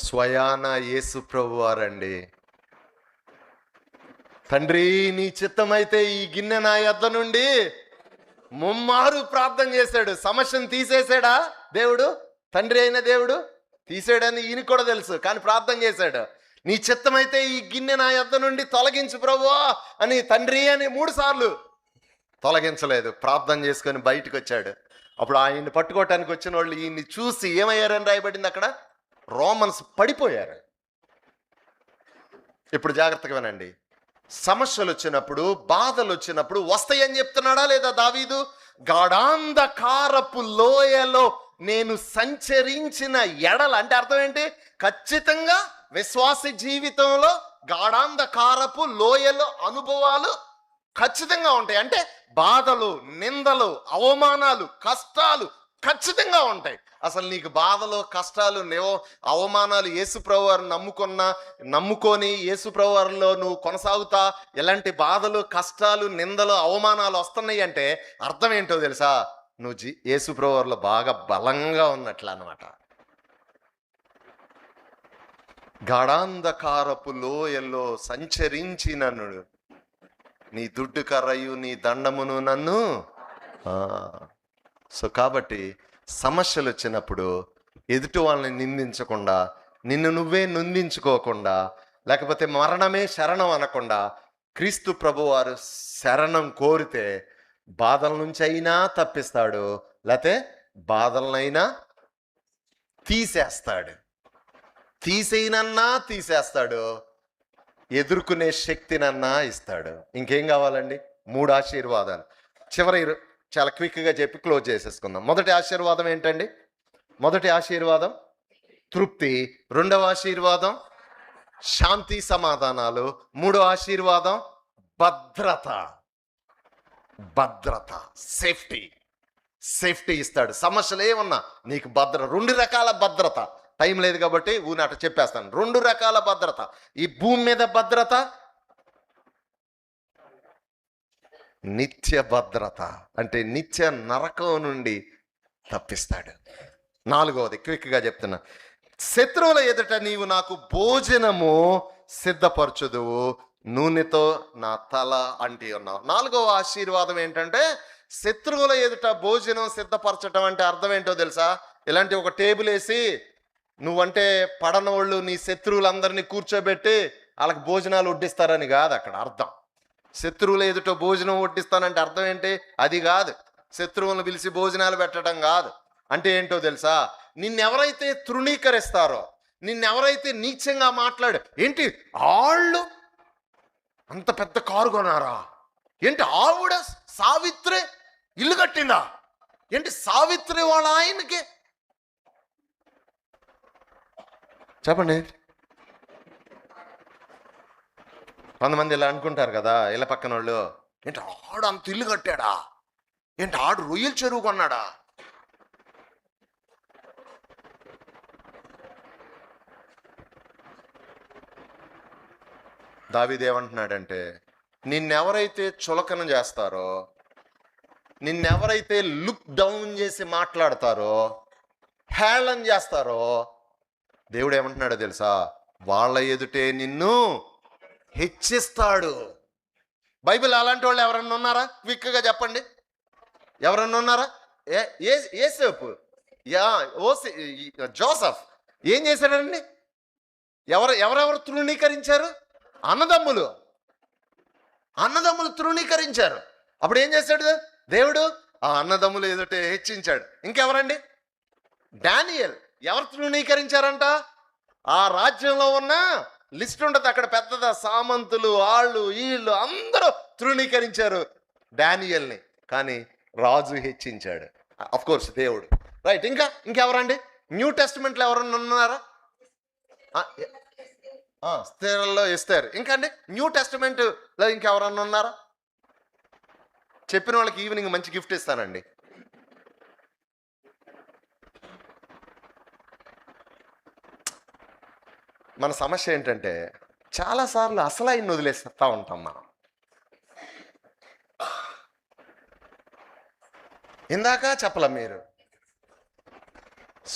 స్వయాన యేసు ప్రభు వారండి. తండ్రి నీ చిత్తమైతే ఈ గిన్నె నా యొద్ద నుండి, ముమ్మారు ప్రార్థన చేశాడు, సమస్యను తీసేశాడా దేవుడు? తండ్రి అయిన దేవుడు తీసాడని ఈయనకి కూడా తెలుసు, కానీ ప్రార్థన చేశాడు, నీ చిత్తమైతే ఈ గిన్నె నా యొద్ద నుండి తొలగించు ప్రభువా అని. తండ్రి అని 3 సార్లు తొలగించలేదు, ప్రార్థన చేసుకొని బయటకు వచ్చాడు. అప్పుడు ఆయన్ని పట్టుకోవటానికి వచ్చిన వాళ్ళు ఈయన్ని చూసి ఏమయ్యారని రాయబడింది అక్కడ, రోమన్స్ పడిపోయారు. ఇప్పుడు జాగ్రత్తగా వినండి, సమస్యలు వచ్చినప్పుడు, బాధలు వచ్చినప్పుడు వస్తాయని చెప్తున్నాడా లేదా దావీదు? గాఢాంధకారపు లోయలో నేను సంచరించిన ఎడల అంటే అర్థం ఏంటి? ఖచ్చితంగా విశ్వాస జీవితంలో గాఢాంధకారపు లోయలో అనుభవాలు ఖచ్చితంగా ఉంటాయి. అంటే బాధలు, నిందలు, అవమానాలు, కష్టాలు ఖచ్చితంగా ఉంటాయి. అసలు నీకు బాధలు, కష్టాలు, అవమానాలు యేసుప్రభు వారిని నమ్ముకొని యేసుప్రభు వారిలో నువ్వు కొనసాగుతా ఎలాంటి బాధలు, కష్టాలు, నిందలు, అవమానాలు వస్తున్నాయి అంటే అర్థం ఏంటో తెలుసా? నువ్వు యేసుప్రభు వారిలో బాగా బలంగా ఉన్నట్లు అన్నమాట. గాఢాంధకారపు లోయల్లో సంచరించినను నీ దుడ్డు కర్రయు నీ దండమును నన్ను. సో కాబట్టి సమస్యలు వచ్చినప్పుడు ఎదుటి వాళ్ళని నిందించకుండా, నిన్ను నువ్వే నిందించుకోకుండా, లేకపోతే మరణమే శరణం అనకుండా క్రీస్తు ప్రభువారు శరణం కోరితే బాధల నుంచి అయినా తప్పిస్తాడు, లేకపోతే బాధలనైనా తీసేస్తాడు. తీసేయనన్నా తీసేస్తాడు, ఎదుర్కొనే శక్తినన్నా ఇస్తాడు. ఇంకేం కావాలండి? 3 ఆశీర్వాదాలు చివరి చాలా క్విక్గా చెప్పి క్లోజ్ చేసేసుకుందాం. మొదటి ఆశీర్వాదం ఏంటండి? మొదటి ఆశీర్వాదం తృప్తి, రెండవ ఆశీర్వాదం శాంతి సమాధానాలు, మూడో ఆశీర్వాదం భద్రత. సేఫ్టీ ఇస్తాడు. సమస్యలు ఏమన్నా నీకు 2 రకాల భద్రత. టైం లేదు కాబట్టి ఊనట చెప్పేస్తాను. 2 రకాల భద్రత. ఈ భూమి మీద భద్రత, నిత్య భద్రత అంటే నిత్య నరకం నుండి తప్పిస్తాడు. 4వది క్విక్గా చెప్తున్నా, శత్రువుల ఎదుట నీవు నాకు భోజనము సిద్ధపరచుదువు, నూనెతో నా తల అంటి ఉన్నావు. 4వ ఆశీర్వాదం ఏంటంటే శత్రువుల ఎదుట భోజనం సిద్ధపరచడం అంటే అర్థం ఏంటో తెలుసా? ఇలాంటి ఒక టేబుల్ వేసి నువ్వంటే పడనోళ్ళు నీ శత్రువులందరినీ కూర్చోబెట్టి వాళ్ళకి భోజనాలు వడ్డిస్తారని కాదు అక్కడ అర్థం. శత్రువుల ఎదుట భోజనం వడ్డిస్తానంటే అర్థం ఏంటి? అది కాదు. శత్రువులను పిలిచి భోజనాలు పెట్టడం కాదు. అంటే ఏంటో తెలుసా? నిన్నెవరైతే తృణీకరిస్తారో, నిన్నెవరైతే నీచంగా మాట్లాడు, ఏంటి వాళ్ళు అంత పెద్ద కారు కొనారా, ఏంటి ఆవిడ సావిత్రి ఇల్లు కట్టిందా, ఏంటి సావిత్రి వాళ్ళ ఆయనకి చెప్పండి. కొంతమంది ఇలా అనుకుంటారు కదా, ఇళ్ళ పక్కన వాళ్ళు, ఏంటి ఆడు అంత ఇల్లు కట్టాడా, ఏంటి ఆడు రొయ్యల చెరువు కొన్నాడా. దావీదు ఏమంటున్నాడంటే, నిన్నెవరైతే చులకన చేస్తారో, నిన్నెవరైతే లుక్ డౌన్ చేసి మాట్లాడతారో, హేళన చేస్తారో, దేవుడు ఏమంటున్నాడో తెలుసా, వాళ్ళ ఎదుటే నిన్ను హెచ్చిస్తాడు. బైబిల్ అలాంటి వాళ్ళు ఎవరన్నా ఉన్నారా? క్విక్గా చెప్పండి, ఎవరన్నా ఉన్నారా? ఏసేపు, జోసఫ్ ఏం చేశాడండి? ఎవరెవరు తృణీకరించారు? అన్నదమ్ములు తృణీకరించారు. అప్పుడు ఏం చేశాడు దేవుడు? ఆ అన్నదమ్ములు ఎదుటే హెచ్చించాడు. ఇంకెవరండి? డానియల్. ఎవరు తృణీకరించారంట? ఆ రాజ్యంలో ఉన్న లిస్ట్ ఉంటుంది అక్కడ పెద్దదా, సామంతులు, వాళ్ళు వీళ్ళు అందరూ తృణీకరించారు డానియల్ని, కానీ రాజు హెచ్చించాడు. అఫ్ కోర్స్ దేవుడు. రైట్. ఇంకెవరండి? న్యూ టెస్టిమెంట్లో ఎవరన్నా ఉన్నారా? స్థిరల్లో ఇస్తారు. ఇంకండి న్యూ టెస్టిమెంట్లో ఇంకెవరన్నా ఉన్నారా? చెప్పిన వాళ్ళకి ఈవినింగ్ మంచి గిఫ్ట్ ఇస్తానండి. మన సమస్య ఏంటంటే చాలాసార్లు అసలైన వదిలేస్తూ ఉంటాం మనం. ఇందాక చెప్పలా మీరు,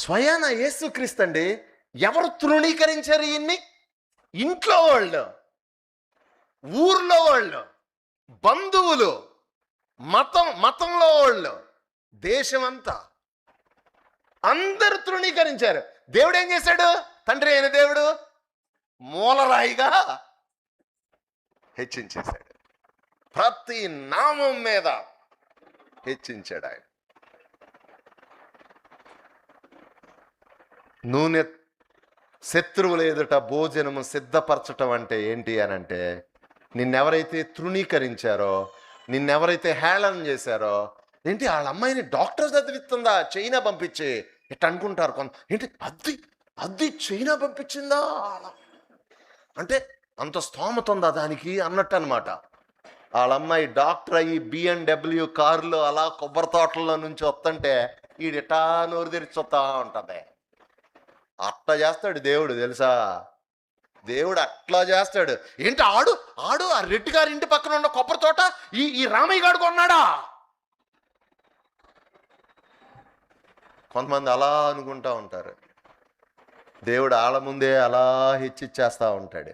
స్వయాన యేసుక్రీస్తు అండి. ఎవరు తృణీకరించారు ఈయన్ని? ఇంట్లో వాళ్ళు, ఊర్లో వాళ్ళు, బంధువులు, మతంలో వాళ్ళు, దేశమంతా అందరూ తృణీకరించారు. దేవుడు ఏం చేశాడు? తండ్రి అయిన దేవుడు మూలరాయిగా హెచ్చించేశాడు. ప్రతి నామం మీద హెచ్చించాడు ఆయన. నూనె శత్రువుల ఎదుట భోజనము సిద్ధపరచటం అంటే ఏంటి అని అంటే, నిన్నెవరైతే తృణీకరించారో, నిన్నెవరైతే హేళన చేశారో, ఏంటి వాళ్ళ అమ్మాయిని డాక్టర్ చదివిస్తుందా చైనా పంపించి ఇట్ట అనుకుంటారు కొంత. ఏంటి అది చైనా పంపించిందా అంటే అంత స్తోమత ఉందా దానికి అన్నట్టు అనమాట. వాళ్ళ అమ్మాయి డాక్టర్ అయ్యి BMW కారులో అలా కొబ్బరి తోటల్లో నుంచి వస్తుంటే ఈడిటా నోరు తెరిచి వస్తా ఉంటుంది. అట్లా చేస్తాడు దేవుడు, తెలుసా? దేవుడు అట్లా చేస్తాడు. ఏంటి ఆడు ఆ రెడ్డి గారి ఇంటి పక్కన ఉన్న కొబ్బరి తోట ఈ రామయ్య గాడు కొన్నాడా? కొంతమంది అలా అనుకుంటా ఉంటారు. దేవుడు ఆళ్ళ ముందే అలా హెచ్చిచ్చేస్తా ఉంటాడు.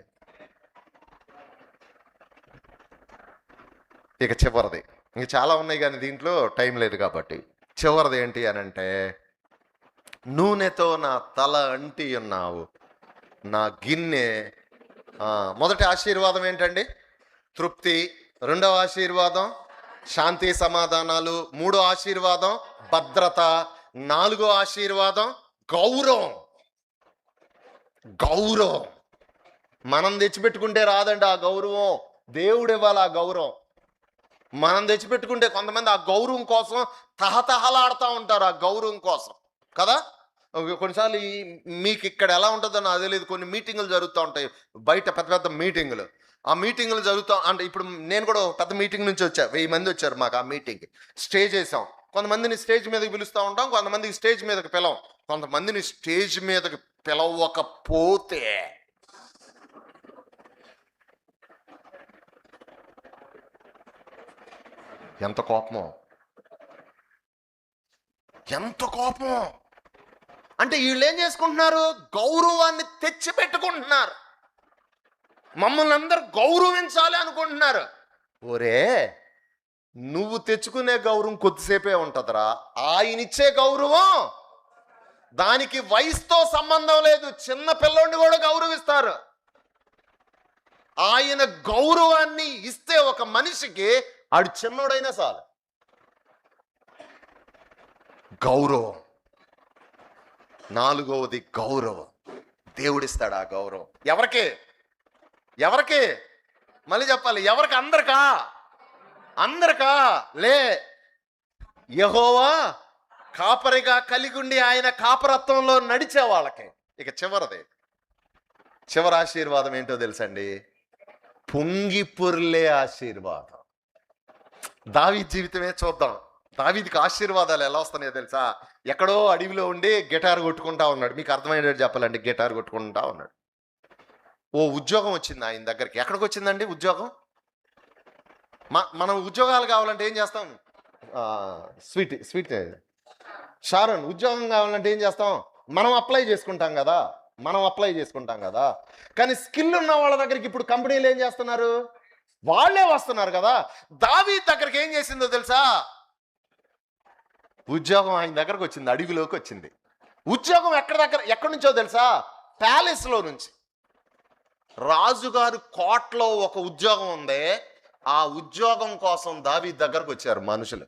ఇక చివరిది, ఇంక చాలా ఉన్నాయి కానీ దీంట్లో టైం లేదు కాబట్టి చివరిది ఏంటి అని అంటే, నూనెతో నా తల అంటి ఉన్నావు, నా గిన్నె. మొదటి ఆశీర్వాదం ఏంటండి? తృప్తి. రెండవ ఆశీర్వాదం శాంతి సమాధానాలు. మూడో ఆశీర్వాదం భద్రత. నాలుగో ఆశీర్వాదం గౌరవం. మనం తెచ్చిపెట్టుకుంటే రాదండి ఆ గౌరవం, దేవుడు ఇవ్వాలి ఆ గౌరవం. మనం తెచ్చిపెట్టుకుంటే కొంతమంది ఆ గౌరవం కోసం తహతహలాడుతూ ఉంటారు, ఆ గౌరవం కోసం కదా. కొన్నిసార్లు మీకు ఇక్కడ ఎలా ఉంటుందో నాకు తెలియదు, కొన్ని మీటింగులు జరుగుతూ ఉంటాయి బయట, పెద్ద పెద్ద మీటింగులు. ఆ మీటింగులు జరుగుతూ అంటే ఇప్పుడు నేను కూడా పెద్ద మీటింగ్ నుంచి వచ్చా, 1000 మంది వచ్చారు మాకు ఆ మీటింగ్కి. స్టేజ్ వేసాం. కొంతమందిని స్టేజ్ మీదకి పిలుస్తూ ఉంటాం, కొంతమందికి స్టేజ్ మీదకి పిలవం. కొంతమందిని స్టేజ్ మీదకి పిలవకపోతే ఎంత కోపమో అంటే వీళ్ళు ఏం చేసుకుంటున్నారు? గౌరవాన్ని తెచ్చిపెట్టుకుంటున్నారు. మమ్మల్ని అందరూ గౌరవించాలి అనుకుంటున్నారు. ఓరే, నువ్వు తెచ్చుకునే గౌరవం కొద్దిసేపే ఉంటుందిరా. ఆయనిచ్చే గౌరవం దానికి వయసుతో సంబంధం లేదు. చిన్న పిల్లోడిని కూడా గౌరవిస్తారు. ఆయన గౌరవాన్ని ఇస్తే ఒక మనిషికి, ఆడు చిన్నోడైనా చాలు. గౌరవం. నాలుగవది గౌరవం. దేవుడిస్తాడు ఆ గౌరవం. ఎవరికి మళ్ళీ చెప్పాలి, ఎవరికి? అందరికా లే. యెహోవా కాపరిగా కలిగుండి ఆయన కాపరత్వంలో నడిచే వాళ్ళకి. ఇక చివరి ఆశీర్వాదం ఏంటో తెలుసండి? పొంగి పొర్లే ఆశీర్వాదం. దావీదు జీవితమే చూద్దాం. దావీదుకి ఆశీర్వాదాలు ఎలా వస్తున్నాయో తెలుసా? ఎక్కడో అడవిలో ఉండి గిటార్ కొట్టుకుంటా ఉన్నాడు. మీకు అర్థమయ్యేటట్టు చెప్పాలండి, గిటార్ కొట్టుకుంటా ఉన్నాడు. ఓ ఉద్యోగం వచ్చింది ఆయన దగ్గరికి. ఎక్కడికి వచ్చిందండి ఉద్యోగం? మనం ఉద్యోగాలు కావాలంటే ఏం చేస్తాం? స్వీట్ షారోన్, ఉద్యోగం కావాలంటే ఏం చేస్తాం? మనం అప్లై చేసుకుంటాం కదా. కానీ స్కిల్ ఉన్న వాళ్ళ దగ్గరికి ఇప్పుడు కంపెనీలు ఏం చేస్తున్నారు? వాళ్ళే వస్తున్నారు కదా. దావీదు దగ్గరికి ఏం చేసిందో తెలుసా? ఉద్యోగం ఆయన దగ్గరకు వచ్చింది, అడవిలోకి వచ్చింది. ఉద్యోగం ఎక్కడి నుంచో తెలుసా? ప్యాలెస్లో నుంచి. రాజుగారు కోటలో ఒక ఉద్యోగం ఉంది. ఆ ఉద్యోగం కోసం దావీదు దగ్గరకు వచ్చారు మనుషులు.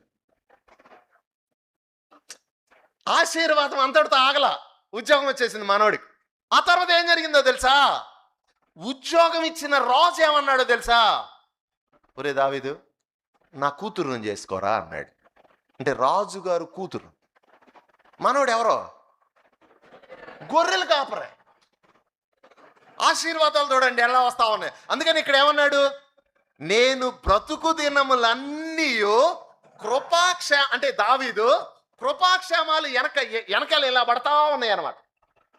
ఆశీర్వాదం అంతటితో ఆగల, ఉద్యోగం వచ్చేసింది మనోడికి. ఆ తర్వాత ఏం జరిగిందో తెలుసా? ఉద్యోగం ఇచ్చిన రాజు ఏమన్నాడో తెలుసా? ఒరే దావీదు, నా కూతురుని చేసుకోరా అన్నాడు. అంటే రాజుగారు కూతురు. మనోడు ఎవరో గొర్రెలు కాపరే. ఆశీర్వాదాలు చూడండి ఎలా వస్తా ఉన్నాయి. అందుకని ఇక్కడ ఏమన్నాడు? నేను బ్రతుకు దినములన్నీ అంటే దావీదు కృపాక్షేమాలు వెనకాల ఇలా పడతా ఉన్నాయి అన్నమాట.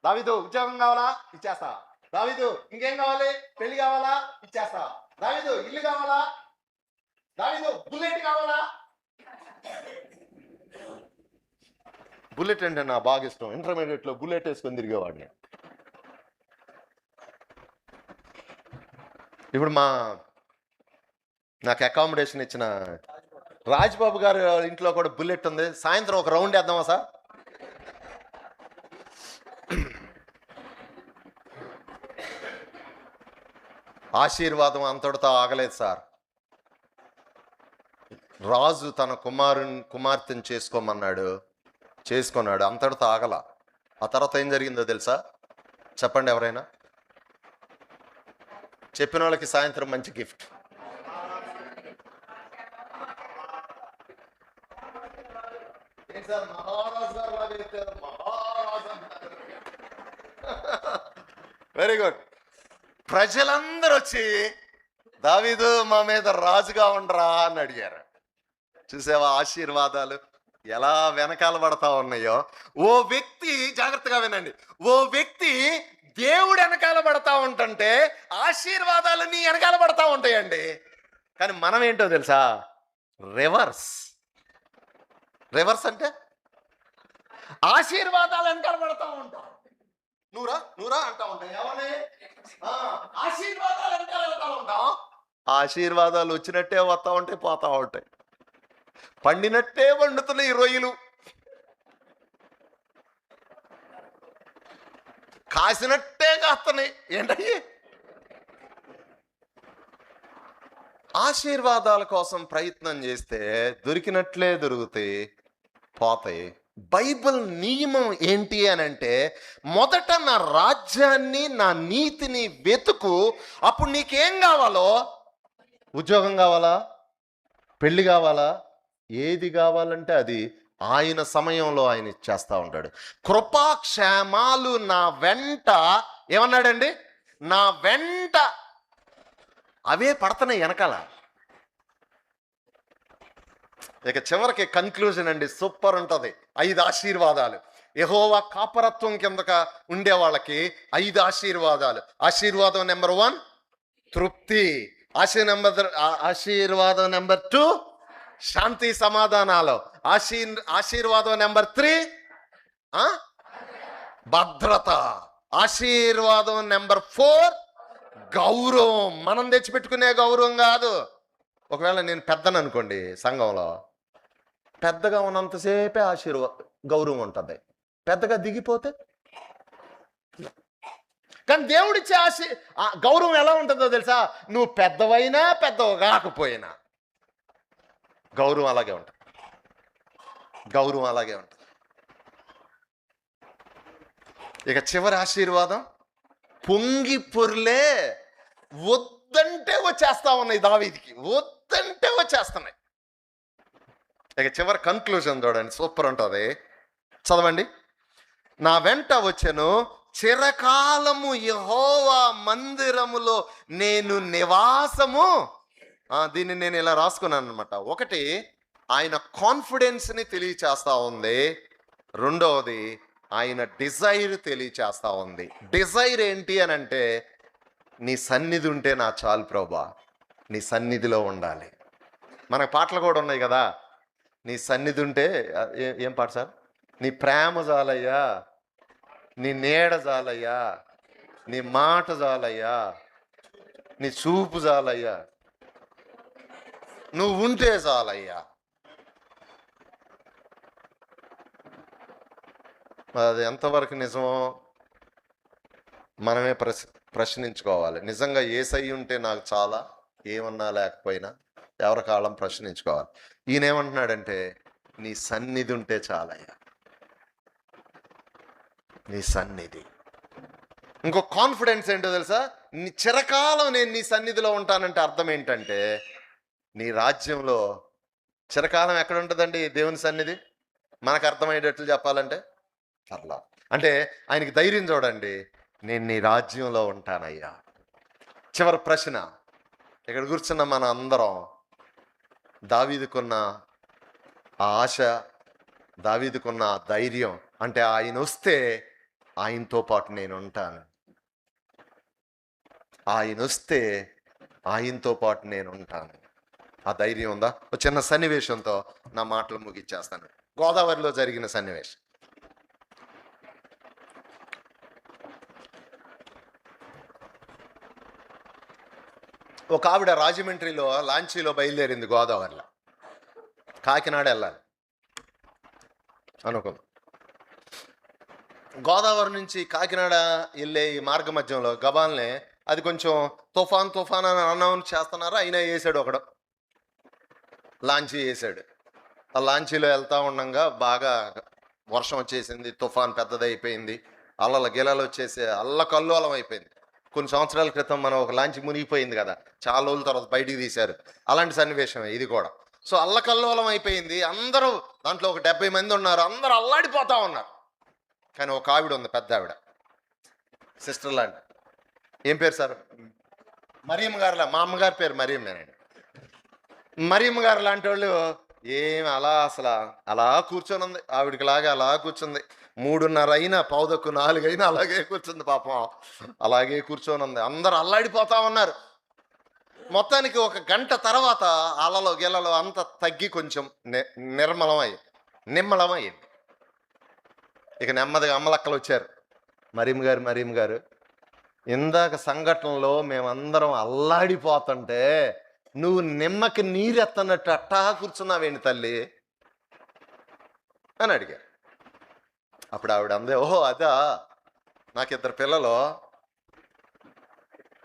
దావీదు ఉద్యోగం కావాలా? ఇచ్చేస్తా. దావీదు ఇంకేం కావాలి? పెళ్లి కావాలా? ఇచ్చేస్తా. దావీదు ఇల్లు కావాలా? దావీదు బుల్లెట్ కావాలా? బుల్లెట్ అంటే నా బాగా ఇష్టం. ఇంటర్మీడియట్ లో బుల్లెట్ వేసుకొని తిరిగేవాడిని. ఇప్పుడు నాకు అకామిడేషన్ ఇచ్చిన రాజ్బాబు గారు ఇంట్లో కూడా బుల్లెట్ ఉంది. సాయంత్రం ఒక రౌండ్ వేద్దామా సార్? ఆశీర్వాదం అంతటితో ఆగలేదు సార్. రాజు తన కుమార్తెను చేసుకున్నాడు, అంతటితో ఆగల. ఆ తర్వాత ఏం జరిగిందో తెలుసా? చెప్పండి ఎవరైనా. చెప్పిన వాళ్ళకి సాయంత్రం మంచి గిఫ్ట్. Very good. ప్రజలందరూ వచ్చి దావీదు మా మీద రాజుగా ఉండరా అని అడిగారు. చూసావా ఆశీర్వాదాలు ఎలా వెనకాల పడతా ఉన్నాయో? ఓ వ్యక్తి, జాగ్రత్తగా వినండి, ఓ వ్యక్తి దేవుడు వెనకాల పడతా ఉంటుంటే ఆశీర్వాదాలు నీ వెనకాల పడతా ఉంటాయండి. కానీ మనం ఏంటో తెలుసా? రివర్స్ అంటే ఆశీర్వాదాలు వెనకాల పడతా ఉంటాం. నూరా అంటా ఉంటాం. ఎవరిని? ఆశీర్వాదాలు వెనకాల వెళ్తా ఉంటాం. ఆశీర్వాదాలు వచ్చినట్టే వస్తా ఉంటాయి, పోతా ఉంటాయి. పండినట్టే వండుతున్నాయి రొయ్యలు, కాసినట్టే కాస్తున్నాయి. ఏంటయ్యి? ఆశీర్వాదాల కోసం ప్రయత్నం చేస్తే దొరికినట్లే దొరుకుతాయి, పోతాయి. బైబిల్ నియమం ఏంటి అని అంటే, మొదట నా రాజ్యాన్ని, నా నీతిని వెతుకు. అప్పుడు నీకేం కావాలో, ఉద్యోగం కావాలా, పెళ్లి కావాలా, ఏది కావాలంటే అది ఆయన సమయంలో ఆయన ఇచ్చేస్తా ఉంటాడు. కృపాక్షేమాలు నా వెంట, ఏమన్నాడండి? నా వెంట అవే పడుతున్నాయి వెనకాల. ఇక చివరికి కన్క్లూజన్ అండి, సూపర్ ఉంటుంది. 5 ఆశీర్వాదాలు. యెహోవా కాపరత్వం కిందక ఉండే వాళ్ళకి 5 ఆశీర్వాదాలు. ఆశీర్వాదం నెంబర్ 1 తృప్తి. ఆశీర్వాదం నెంబర్ 2 శాంతి సమాధానాలు. ఆశీర్వాదం నెంబర్ 3 భద్రత. ఆశీర్వాదం నెంబర్ 4 గౌరవం. మనం తెచ్చిపెట్టుకునే గౌరవం కాదు. ఒకవేళ నేను పెద్దను అనుకోండి, సంఘంలో పెద్దగా ఉన్నంతసేపే గౌరవం ఉంటుంది. పెద్దగా దిగిపోతే, కానీ దేవుడిచ్చే గౌరవం ఎలా ఉంటుందో తెలుసా? నువ్వు పెద్దవైనా పెద్దవ కాకపోయినా గౌరవం అలాగే ఉంటుంది. ఇక చివరి ఆశీర్వాదం, పొంగి పొర్లే వద్దంటే వచ్చేస్తా ఉన్నాయి. దావీదుకి వద్దంటే వచ్చేస్తున్నాయి. ఇక చివరి కన్క్లూజన్ చూడండి, సూపర్ ఉంటుంది, చదవండి. నా వెంట వచ్చెను, చిరకాలము యెహోవా మందిరములో నేను నివాసము. దీన్ని నేను ఇలా రాసుకున్నాను అనమాట. ఒకటి, ఆయన కాన్ఫిడెన్స్ని తెలియచేస్తా ఉంది. రెండవది, ఆయన డిజైర్ తెలియచేస్తా ఉంది. డిజైర్ ఏంటి అని అంటే, నీ సన్నిధి ఉంటే నా చాలు ప్రభా, నీ సన్నిధిలో ఉండాలి. మనకు పాటలు కూడా ఉన్నాయి కదా, నీ సన్నిధి ఉంటే ఏం పాట సార్? నీ ప్రేమ చాలయ్యా, నీ నీడ చాలయ్యా, నీ మాట చాలయ్యా, నీ చూపు చాలయ్యా, నువ్వు ఉంటే చాలయ్యా. అది ఎంతవరకు నిజమో మనమే ప్రశ్నించుకోవాలి. నిజంగా యేసయ్య ఉంటే నాకు చాలా, ఏమన్నా లేకపోయినా ఎవరి కాలం ప్రశ్నించుకోవాలి. ఈయన ఏమంటున్నాడంటే, నీ సన్నిధి ఉంటే చాలయ్యా, నీ సన్నిధి. ఇంకో కాన్ఫిడెన్స్ ఏంటో తెలుసా? చిరకాలం నేను నీ సన్నిధిలో ఉంటానంటే అర్థం ఏంటంటే, నీ రాజ్యంలో చిరకాలం ఎక్కడ ఉంటుందండి దేవుని సన్నిధి? మనకు అర్థమయ్యేటట్లు చెప్పాలంటే అట్లా. అంటే ఆయనకి ధైర్యం చూడండి, నేను నీ రాజ్యంలో ఉంటానయ్యా. చివరి ప్రశ్న, ఇక్కడ కూర్చున్న మన అందరం దావీదుకున్న ఆ ఆశ, దావీదుకున్న ఆ ధైర్యం, అంటే ఆయన వస్తే ఆయనతో పాటు నేను ఉంటాను, ఆయన వస్తే ఆయనతో పాటు నేను ఉంటాను. ఆ ధైర్యం ఉందా? ఒక చిన్న సన్నివేశంతో నా మాటలు ముగిచ్చేస్తాను. గోదావరిలో జరిగిన సన్నివేశం. ఒక ఆవిడ రాజమండ్రిలో లాంచీలో బయలుదేరింది, గోదావరిలో కాకినాడ వెళ్ళాలి అనుకుంది. గోదావరి నుంచి కాకినాడ వెళ్ళే ఈ మార్గ మధ్యంలో గబాల్నే అది కొంచెం తుఫాన్ అని అనౌన్స్ చేస్తున్నారు. అయినా వేసాడు ఒకడు, లాంచీ వేసాడు. ఆ లాంచీలో వెళ్తా ఉండగా బాగా వర్షం వచ్చేసింది, తుఫాన్ పెద్దదైపోయింది, అల్లల గిలలు వచ్చేసి అల్లకల్లోలం అయిపోయింది. కొన్ని సంవత్సరాల క్రితం మనం ఒక లాంచీ మునిగిపోయింది కదా, చాలా రోజుల తర్వాత బయటికి తీశారు. అలాంటి సన్నివేశమే ఇది కూడా. సో అల్లకల్లోలం అయిపోయింది. అందరూ దాంట్లో ఒక 70 మంది ఉన్నారు, అందరూ అల్లాడిపోతా ఉన్నారు. కానీ ఒక ఆవిడ ఉంది, పెద్ద ఆవిడ, సిస్టర్ లాంటి. ఏం పేరు సార్? మరియమ్మ గారులా. మా అమ్మగారి పేరు మరియమ్మేనండి. మరియమ్మ గారు లాంటి వాళ్ళు అసలు అలా కూర్చొని ఉంది, ఆవిడికి లాగా అలా కూర్చుంది. 3:30 అయినా, 3:45 అయినా అలాగే కూర్చుంది పాపం, అలాగే కూర్చొని ఉంది. అందరు అల్లాడిపోతా ఉన్నారు. మొత్తానికి ఒక గంట తర్వాత అలలో గిలలో అంత తగ్గి కొంచెం నిమ్మలమైంది. ఇక నెమ్మదిగా అమ్మలక్కలు వచ్చారు. మరియమ్మ గారు, ఇందాక సంఘటనలో మేమందరం అల్లాడిపోతుంటే నువ్వు నిమ్మకి నీరెత్తనట్టు అట్టా కూర్చున్నావేంటి తల్లి అని అడిగారు. అప్పుడు ఆవిడ అందే, ఓహో అదా, నాకు 2 పిల్లలు,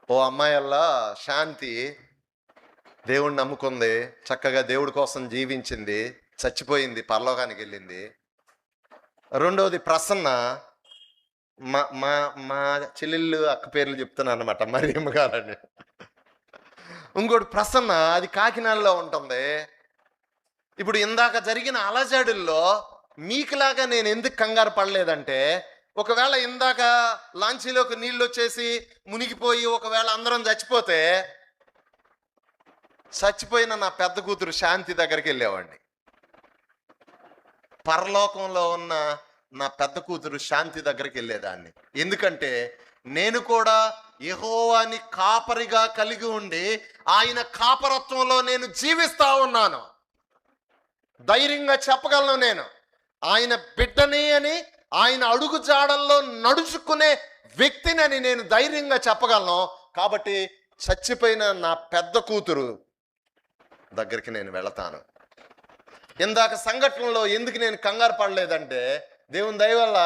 ఓ అమ్మాయల్లా శాంతి దేవుణ్ణి నమ్ముకుంది, చక్కగా దేవుడి కోసం జీవించింది, చచ్చిపోయింది, పరలోకానికి వెళ్ళింది. రెండవది ప్రసన్న, మా మా చెల్లెళ్ళు అక్క పేర్లు చెప్తున్నాను అనమాట, మరియమ్మ గారని. ఇంకోటి ప్రసన్న, అది కాకినాడలో ఉంటుంది. ఇప్పుడు ఇందాక జరిగిన అలజడుల్లో మీకులాగా నేను ఎందుకు కంగారు పడలేదంటే, ఒకవేళ ఇందాక లాంచీలోకి నీళ్ళు వచ్చేసి మునిగిపోయి ఒకవేళ అందరం చచ్చిపోయిన నా పెద్ద కూతురు శాంతి దగ్గరికి వెళ్ళేవాడిని. పరలోకంలో ఉన్న నా పెద్ద కూతురు శాంతి దగ్గరికి వెళ్ళేదాన్ని. ఎందుకంటే నేను కూడా యెహోవాని కాపరిగా కలిగి ఉండి ఆయన కాపరత్వంలో నేను జీవిస్తా ఉన్నాను. ధైర్యంగా చెప్పగలను, నేను ఆయన బిడ్డని అని, ఆయన అడుగు జాడల్లో నడుచుకునే వ్యక్తిని నేను ధైర్యంగా చెప్పగలను. కాబట్టి చచ్చిపోయిన నా పెద్ద కూతురు దగ్గరికి నేను వెళతాను. ఇందాక సంఘటనలో ఎందుకు నేను కంగారు పడలేదంటే, దేవుని దయ వల్ల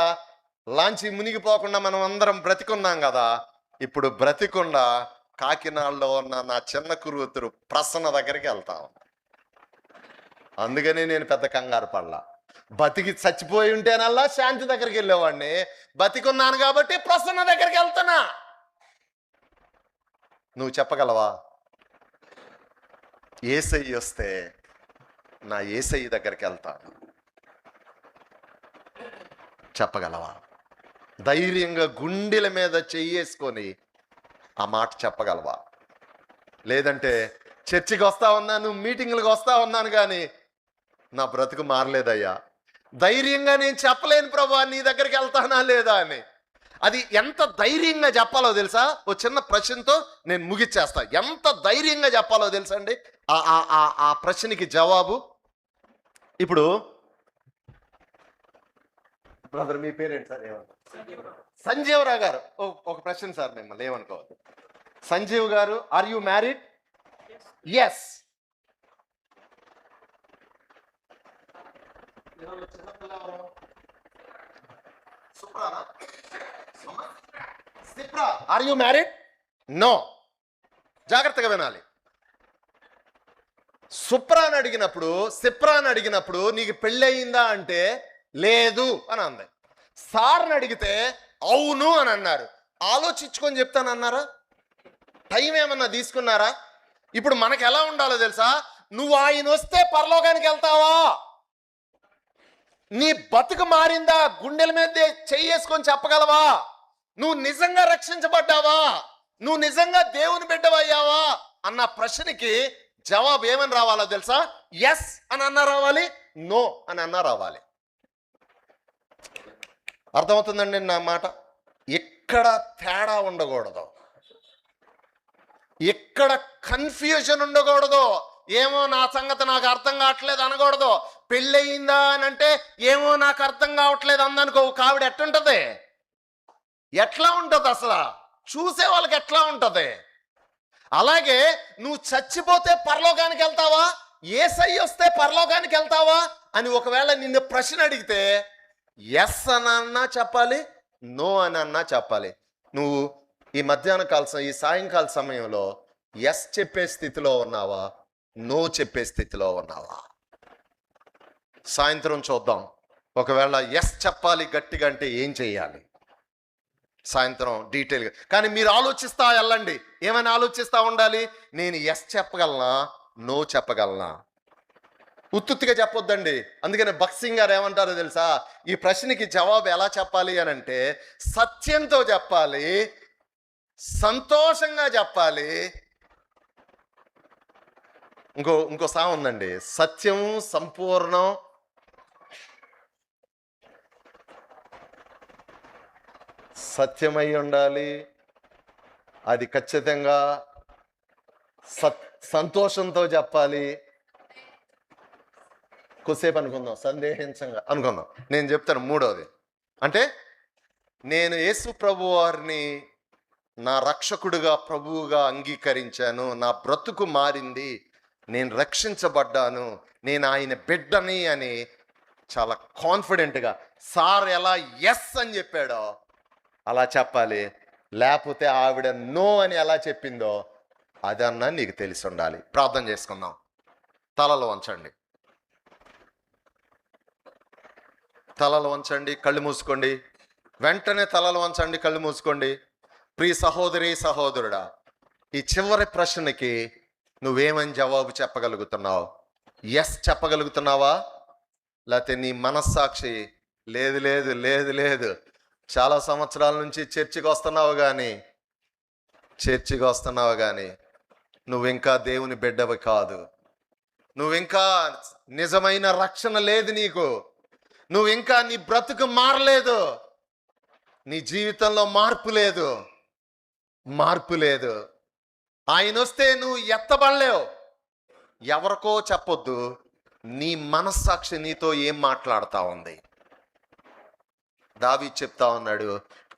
లాంచీ మునిగిపోకుండా మనం అందరం బ్రతికున్నాం కదా. ఇప్పుడు బ్రతికుండా కాకినాడలో ఉన్న నా చిన్న కూతురు ప్రసన్న దగ్గరికి వెళ్తాం. అందుకని నేను పెద్ద కంగారు పడలా. బతికి చచ్చిపోయి ఉంటేనల్లా శాంతి దగ్గరికి వెళ్ళేవాడిని, బతికున్నాను కాబట్టి ప్రసన్న దగ్గరికి వెళ్తున్నా. నువ్వు చెప్పగలవా? యేసయ్య వస్తే నా యేసయ్య దగ్గరికి వెళ్తాను చెప్పగలవా? ధైర్యంగా గుండెల మీద చెయ్యేసుకొని ఆ మాట చెప్పగలవా? లేదంటే చర్చికి వస్తా ఉన్నాను, మీటింగ్లకు వస్తా ఉన్నాను, కానీ నా బ్రతుకు మారలేదయ్యా, ధైర్యంగా నేను చెప్పలేను ప్రభా నీ దగ్గరికి వెళ్తానా లేదా అని. అది ఎంత ధైర్యంగా చెప్పాలో తెలుసా? ఓ చిన్న ప్రశ్నతో నేను ముగిచ్చేస్తా. ఎంత ధైర్యంగా చెప్పాలో తెలుసా అండి ఆ ప్రశ్నకి జవాబు. ఇప్పుడు బ్రదర్ మీ పేరేంటి సార్? సంజీవరావు గారు. ఒక ప్రశ్న సార్, మిమ్మల్ని ఏమనుకోవద్దు. సంజీవ్ గారు, are you married? Yes. Are you married? No. జాగ్రత్తగా వినాలి. సుప్రాని అడిగినప్పుడు నీకు పెళ్ళయిందా అంటే లేదు అని అంది. సార్ని అడిగితే అవును అని అన్నారు. ఆలోచించుకొని చెప్తానన్నారా? టైం ఏమన్నా తీసుకున్నారా? ఇప్పుడు మనకు ఎలా ఉండాలో తెలుసా? నువ్వు ఆయన వస్తే పరలోకానికి వెళ్తావా? నీ బతుకు మారిందా? గుండెల మీద చెయ్యేసుకొని చెప్పగలవా? నువ్వు నిజంగా రక్షించబడ్డావా? నువ్వు నిజంగా దేవుని బిడ్డవయ్యావా అన్న ప్రశ్నకి జవాబు ఏమని రావాలో తెలుసా? ఎస్ అని అన్నా రావాలి, నో అని అన్నా రావాలి. అర్థమవుతుందండి నా మాట? ఎక్కడ తేడా ఉండకూడదు, ఎక్కడ కన్ఫ్యూజన్ ఉండకూడదు. ఏమో నా సంగతి నాకు అర్థం కావట్లేదు అనకూడదు. పెళ్ళయిందా అని అంటే ఏమో నాకు అర్థం కావట్లేదు అందనుకో, కావిడ ఎట్టుంటది? ఎట్లా ఉంటుంది అసలు? చూసే వాళ్ళకి ఎట్లా ఉంటది? అలాగే నువ్వు చచ్చిపోతే పరలోకానికి వెళ్తావా, యేసయ్య వస్తే పరలోకానికి వెళ్తావా అని ఒకవేళ నిన్ను ప్రశ్న అడిగితే ఎస్ అని అన్నా చెప్పాలి, నో అని అన్నా చెప్పాలి. నువ్వు ఈ ఈ సాయంకాల సమయంలో ఎస్ చెప్పే స్థితిలో ఉన్నావా, నో చెప్పే స్థితిలో ఉన్నావా? సాయంత్రం చూద్దాం. ఒకవేళ ఎస్ చెప్పాలి గట్టిగా అంటే ఏం చెయ్యాలి సాయంత్రం డీటెయిల్గా. కానీ మీరు ఆలోచిస్తా వెళ్ళండి. ఏమైనా ఆలోచిస్తా ఉండాలి. నేను ఎస్ చెప్పగలనా, నో చెప్పగలనా? ఉత్తుత్తిగా చెప్పొద్దండి. అందుకని భక్సింగ్ గారు ఏమంటారో తెలుసా? ఈ ప్రశ్నకి జవాబు ఎలా చెప్పాలి అని అంటే సత్యంతో చెప్పాలి, సంతోషంగా చెప్పాలి. ఇంకో సాం ఉందండి, సత్యం సంపూర్ణం, సత్యమై ఉండాలి, అది ఖచ్చితంగా సంతోషంతో చెప్పాలి. కొద్దిసేపు అనుకుందాం, సందేహించంగా అనుకుందాం. నేను చెప్తాను మూడవది. అంటే నేను యేసు ప్రభు వారిని నా రక్షకుడుగా ప్రభువుగా అంగీకరించాను, నా బ్రతుకు మారింది, నేను రక్షించబడ్డాను, నేను ఆయన బిడ్డని అని చాలా కాన్ఫిడెంట్గా సార్ ఎలా ఎస్ అని చెప్పాడో అలా చెప్పాలి. లేకపోతే ఆవిడ నో అని ఎలా చెప్పిందో అదన్నా నీకు తెలిసి ఉండాలి. ప్రార్థన చేసుకుందాం. తలలు వంచండి, తలలు వంచండి, కళ్ళు మూసుకోండి. వెంటనే తలలు వంచండి, కళ్ళు మూసుకోండి. ప్రియ సహోదరి సహోదరుడా, ఈ చివరి ప్రశ్నకి నువ్వేమని జవాబు చెప్పగలుగుతున్నావు? ఎస్ చెప్పగలుగుతున్నావా? లేకపోతే నీ మనస్సాక్షి లేదు లేదు లేదు లేదు, చాలా సంవత్సరాల నుంచి చర్చికి వస్తున్నావు కానీ నువ్వు ఇంకా దేవుని బిడ్డవి కాదు, నువ్వు ఇంకా నిజమైన రక్షణ లేదు నీకు, నువ్వు ఇంకా నీ బ్రతుకు మారలేదు, నీ జీవితంలో మార్పు లేదు. ఆయన వస్తే నువ్వు ఎత్తబడలేవు. ఎవరికో చెప్పొద్దు, నీ మనస్సాక్షి నీతో ఏం మాట్లాడుతా ఉంది. దావీదు చెప్తా ఉన్నాడు,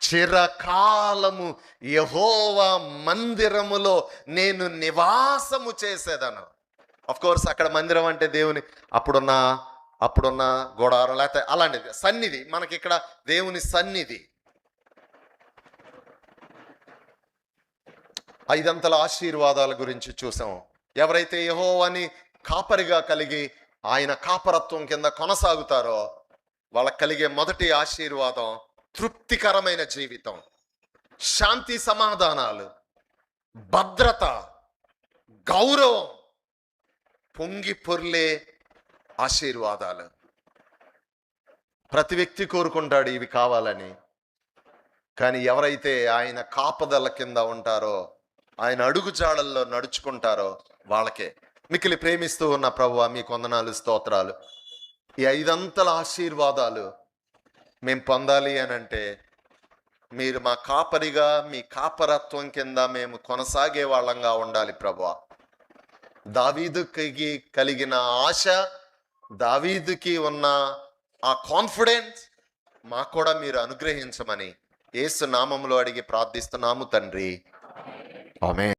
చిరకాలము యెహోవా మందిరములో నేను నివాసము చేసేదను. అఫ్ కోర్స్ అక్కడ మందిరం అంటే దేవుని అప్పుడున్న గోడారం, లేకపోతే అలాంటిది సన్నిధి. మనకి ఇక్కడ దేవుని సన్నిధి. 5 అంతల ఆశీర్వాదాల గురించి చూసాం. ఎవరైతే యెహోవాని కాపరిగా కలిగి ఆయన కాపరత్వం కింద కొనసాగుతారో వాళ్ళకి కలిగే మొదటి ఆశీర్వాదం తృప్తికరమైన జీవితం, శాంతి సమాధానాలు, భద్రత, గౌరవం, పొంగి పొర్లే ఆశీర్వాదాలు. ప్రతి వ్యక్తి కోరుకుంటాడు ఇవి కావాలని. కానీ ఎవరైతే ఆయన కాపదల కింద ఉంటారో, ఆయన అడుగుజాడల్లో నడుచుకుంటారో వాళ్ళకే. మిక్కిలి ప్రేమిస్తూ ఉన్న ప్రభువా మీకు వందనాలు, స్తోత్రాలు. ఈ 5 ఆశీర్వాదాలు మేము పొందాలి అని అంటే మీరు మా కాపరిగా, మీ కాపరత్వం కింద మేము కొనసాగే వాళ్ళంగా ఉండాలి ప్రభువా. దావీదుకి కలిగిన ఆశ, దావీదుకి ఉన్న ఆ కాన్ఫిడెన్స్ మాకు కూడా మీరు అనుగ్రహించమని యేసు నామములో అడిగి ప్రార్థిస్తున్నాము తండ్రి. ఆమేన్.